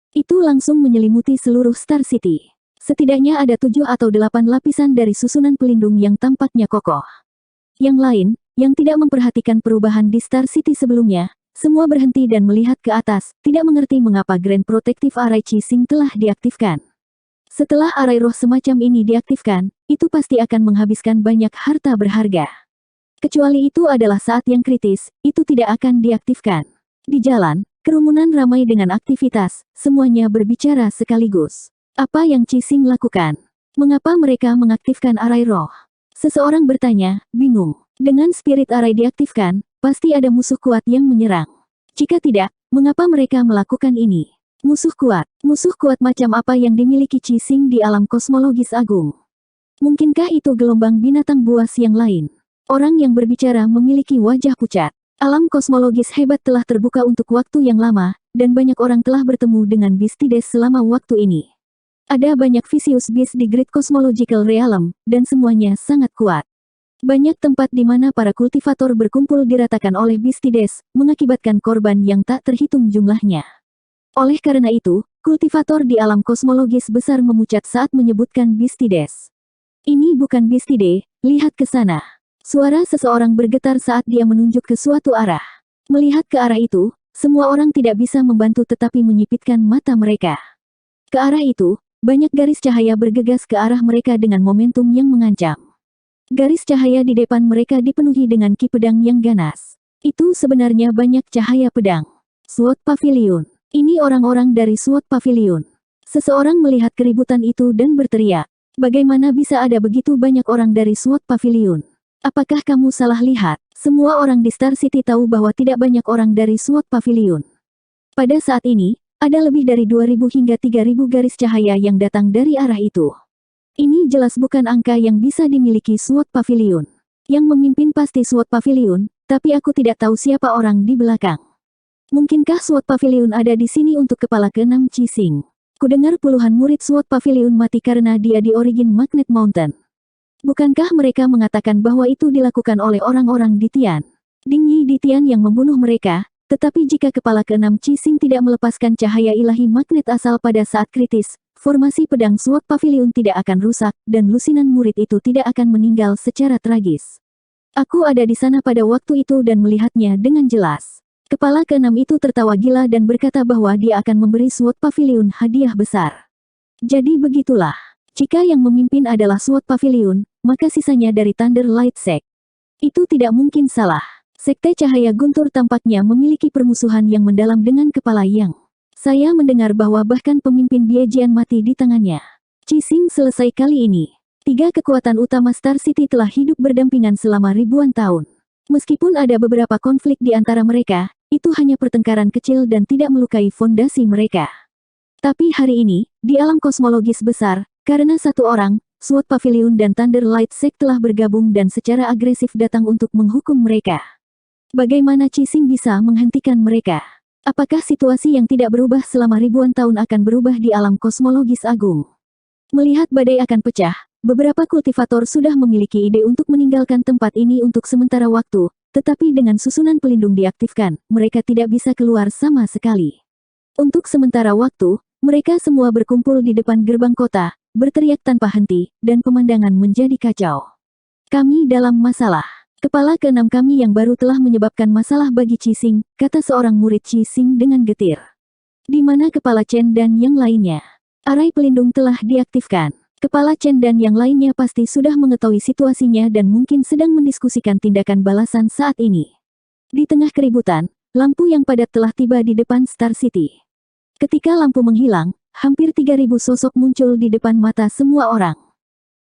Itu langsung menyelimuti seluruh Star City. Setidaknya ada 7 atau 8 lapisan dari susunan pelindung yang tampaknya kokoh. Yang lain, yang tidak memperhatikan perubahan di Star City sebelumnya, semua berhenti dan melihat ke atas, tidak mengerti mengapa Grand Protective Array Qixing telah diaktifkan. Setelah arai roh semacam ini diaktifkan, itu pasti akan menghabiskan banyak harta berharga. Kecuali itu adalah saat yang kritis, itu tidak akan diaktifkan. Di jalan, kerumunan ramai dengan aktivitas, semuanya berbicara sekaligus. Apa yang Cising lakukan? Mengapa mereka mengaktifkan arai roh? Seseorang bertanya, bingung. Dengan spirit arai diaktifkan, pasti ada musuh kuat yang menyerang. Jika tidak, mengapa mereka melakukan ini? Musuh kuat macam apa yang dimiliki Cising di alam kosmologis agung? Mungkinkah itu gelombang binatang buas yang lain? Orang yang berbicara memiliki wajah pucat. Alam kosmologis hebat telah terbuka untuk waktu yang lama, dan banyak orang telah bertemu dengan Bistides selama waktu ini. Ada banyak Vicious Beast di Great Cosmological Realm, dan semuanya sangat kuat. Banyak tempat di mana para kultivator berkumpul diratakan oleh Bistides, mengakibatkan korban yang tak terhitung jumlahnya. Oleh karena itu, kultivator di alam kosmologis besar memucat saat menyebutkan Bistides. Ini bukan Bistide, lihat ke sana. Suara seseorang bergetar saat dia menunjuk ke suatu arah. Melihat ke arah itu, semua orang tidak bisa membantu tetapi menyipitkan mata mereka. Ke arah itu, banyak garis cahaya bergegas ke arah mereka dengan momentum yang mengancam. Garis cahaya di depan mereka dipenuhi dengan ki pedang yang ganas. Itu sebenarnya banyak cahaya pedang. SWOT Pavilion. Ini orang-orang dari SWOT Pavilion. Seseorang melihat keributan itu dan berteriak. Bagaimana bisa ada begitu banyak orang dari SWOT Pavilion? Apakah kamu salah lihat? Semua orang di Star City tahu bahwa tidak banyak orang dari SWOT Pavilion. Pada saat ini, ada lebih dari 2.000 hingga 3.000 garis cahaya yang datang dari arah itu. Ini jelas bukan angka yang bisa dimiliki SWOT Pavilion. Yang memimpin pasti SWOT Pavilion, tapi aku tidak tahu siapa orang di belakang. Mungkinkah SWOT Pavilion ada di sini untuk kepala ke-6 Cising? Kudengar puluhan murid SWOT Pavilion mati karena dia di Origin Magnet Mountain. Bukankah mereka mengatakan bahwa itu dilakukan oleh orang-orang di Tian? Ding Yi di Tian yang membunuh mereka, tetapi jika kepala ke-6 Cising tidak melepaskan cahaya ilahi magnet asal pada saat kritis, formasi pedang SWOT Pavilion tidak akan rusak, dan lusinan murid itu tidak akan meninggal secara tragis. Aku ada di sana pada waktu itu dan melihatnya dengan jelas. Kepala ke-6 itu tertawa gila dan berkata bahwa dia akan memberi SWOT Pavilion hadiah besar. Jadi begitulah. Jika yang memimpin adalah SWOT Pavilion, maka sisanya dari Thunder Light Sect. Itu tidak mungkin salah. Sekte Cahaya Guntur tampaknya memiliki permusuhan yang mendalam dengan kepala Yang. Saya mendengar bahwa bahkan pemimpin Biejian mati di tangannya. Cising selesai kali ini. 3 kekuatan utama Star City telah hidup berdampingan selama ribuan tahun. Meskipun ada beberapa konflik di antara mereka, itu hanya pertengkaran kecil dan tidak melukai fondasi mereka. Tapi hari ini, di alam kosmologis besar, karena satu orang, SWOT Pavilion dan Thunder Light Sect telah bergabung dan secara agresif datang untuk menghukum mereka. Bagaimana Cising bisa menghentikan mereka? Apakah situasi yang tidak berubah selama ribuan tahun akan berubah di alam kosmologis agung? Melihat badai akan pecah, beberapa kultivator sudah memiliki ide untuk meninggalkan tempat ini untuk sementara waktu, tetapi dengan susunan pelindung diaktifkan, mereka tidak bisa keluar sama sekali. Untuk sementara waktu, mereka semua berkumpul di depan gerbang kota, berteriak tanpa henti, dan pemandangan menjadi kacau. Kami dalam masalah. Kepala ke-6 kami yang baru telah menyebabkan masalah bagi Cising, kata seorang murid Cising dengan getir. Di mana kepala Chen dan yang lainnya? Arai pelindung telah diaktifkan. Kepala Chen dan yang lainnya pasti sudah mengetahui situasinya dan mungkin sedang mendiskusikan tindakan balasan saat ini. Di tengah keributan, lampu yang padat telah tiba di depan Star City. Ketika lampu menghilang, hampir 3.000 sosok muncul di depan mata semua orang.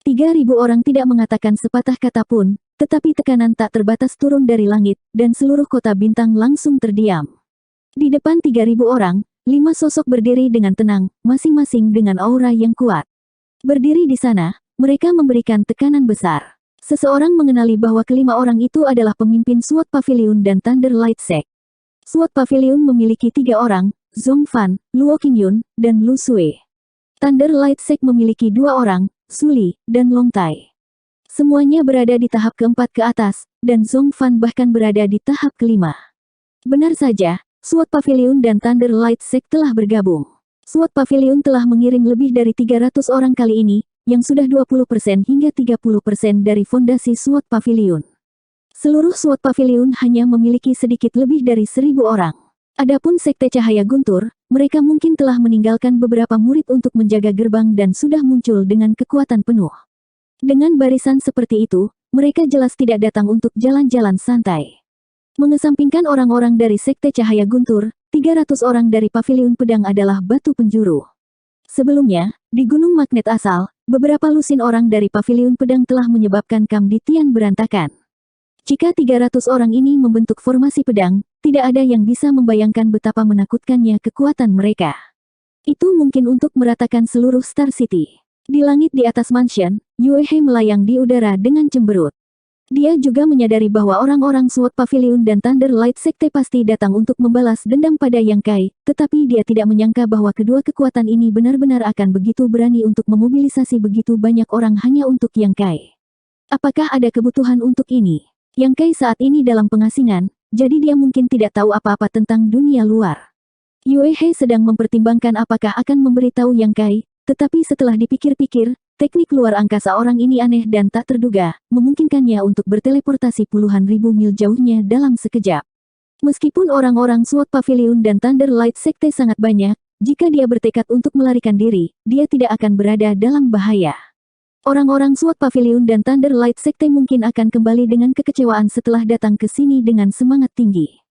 3.000 orang tidak mengatakan sepatah kata pun, tetapi tekanan tak terbatas turun dari langit, dan seluruh kota bintang langsung terdiam. Di depan 3.000 orang, 5 sosok berdiri dengan tenang, masing-masing dengan aura yang kuat. Berdiri di sana, mereka memberikan tekanan besar. Seseorang mengenali bahwa kelima orang itu adalah pemimpin SWOT Pavilion dan Thunder Light Sect. SWOT Pavilion memiliki 3 orang, Zhong Fan, Luo Qingyun, dan Lu Sui. Thunder Light Sect memiliki 2 orang, Su Li, dan Long Tai. Semuanya berada di tahap keempat ke atas, dan Zhong Fan bahkan berada di tahap kelima. Benar saja, SWOT Pavilion dan Thunder Light Sect telah bergabung. SWOT Pavilion telah mengiring lebih dari 300 orang kali ini, yang sudah 20% hingga 30% dari fondasi SWOT Pavilion. Seluruh SWOT Pavilion hanya memiliki sedikit lebih dari 1.000 orang. Adapun Sekte Cahaya Guntur, mereka mungkin telah meninggalkan beberapa murid untuk menjaga gerbang dan sudah muncul dengan kekuatan penuh. Dengan barisan seperti itu, mereka jelas tidak datang untuk jalan-jalan santai. Mengesampingkan orang-orang dari Sekte Cahaya Guntur, 300 orang dari Paviliun Pedang adalah batu penjuru. Sebelumnya, di Gunung Magnet Asal, beberapa lusin orang dari Paviliun Pedang telah menyebabkan Kam di Tian berantakan. Jika 300 orang ini membentuk formasi pedang, tidak ada yang bisa membayangkan betapa menakutkannya kekuatan mereka. Itu mungkin untuk meratakan seluruh Star City. Di langit di atas mansion, Yue He melayang di udara dengan cemberut. Dia juga menyadari bahwa orang-orang SWAT Pavilion dan Thunder Light Sekte pasti datang untuk membalas dendam pada Yang Kai, tetapi dia tidak menyangka bahwa kedua kekuatan ini benar-benar akan begitu berani untuk memobilisasi begitu banyak orang hanya untuk Yang Kai. Apakah ada kebutuhan untuk ini? Yang Kai saat ini dalam pengasingan, jadi dia mungkin tidak tahu apa-apa tentang dunia luar. Yue He sedang mempertimbangkan apakah akan memberitahu Yang Kai, tetapi setelah dipikir-pikir, teknik luar angkasa orang ini aneh dan tak terduga, memungkinkannya untuk berteleportasi puluhan ribu mil jauhnya dalam sekejap. Meskipun orang-orang SWAT Pavilion dan Thunder Light Sekte sangat banyak, jika dia bertekad untuk melarikan diri, dia tidak akan berada dalam bahaya. Orang-orang SWAT Pavilion dan Thunder Light Sekte mungkin akan kembali dengan kekecewaan setelah datang ke sini dengan semangat tinggi.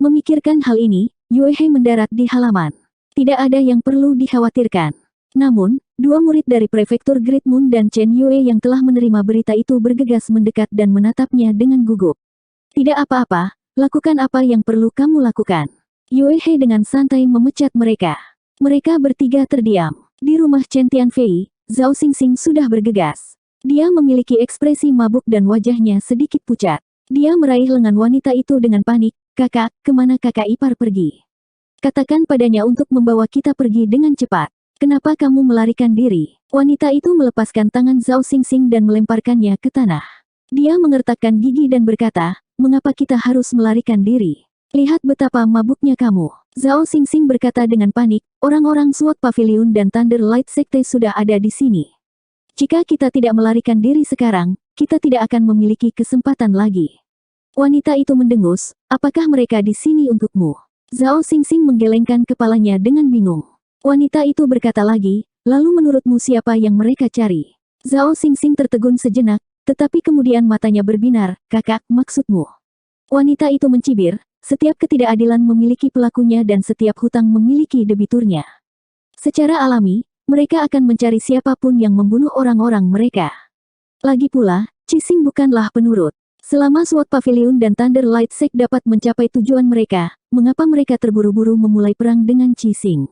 Memikirkan hal ini, Yue He mendarat di halaman. Tidak ada yang perlu dikhawatirkan. Namun, dua murid dari Prefektur Great Moon dan Chen Yue yang telah menerima berita itu bergegas mendekat dan menatapnya dengan gugup. Tidak apa-apa, lakukan apa yang perlu kamu lakukan. Yue He dengan santai memecat mereka. Mereka bertiga terdiam. Di rumah Chen Tianfei, Zhao Xingxing sudah bergegas. Dia memiliki ekspresi mabuk dan wajahnya sedikit pucat. Dia meraih lengan wanita itu dengan panik. Kakak, kemana kakak ipar pergi? Katakan padanya untuk membawa kita pergi dengan cepat. Kenapa kamu melarikan diri? Wanita itu melepaskan tangan Zhao Xingxing dan melemparkannya ke tanah. Dia mengertakkan gigi dan berkata, mengapa kita harus melarikan diri? Lihat betapa mabuknya kamu. Zhao Xingxing berkata dengan panik, orang-orang SWAT Pavilion dan Thunder Light Sekte sudah ada di sini. Jika kita tidak melarikan diri sekarang, kita tidak akan memiliki kesempatan lagi. Wanita itu mendengus, apakah mereka di sini untukmu? Zhao Xingxing menggelengkan kepalanya dengan bingung. Wanita itu berkata lagi, lalu menurutmu siapa yang mereka cari? Zhao Xingxing tertegun sejenak, tetapi kemudian matanya berbinar, kakak, maksudmu? Wanita itu mencibir, setiap ketidakadilan memiliki pelakunya dan setiap hutang memiliki debiturnya. Secara alami, mereka akan mencari siapapun yang membunuh orang-orang mereka. Lagi pula, Qixing bukanlah penurut. Selama SWAT Pavilion dan Thunder Light Sect dapat mencapai tujuan mereka, mengapa mereka terburu-buru memulai perang dengan Qixing?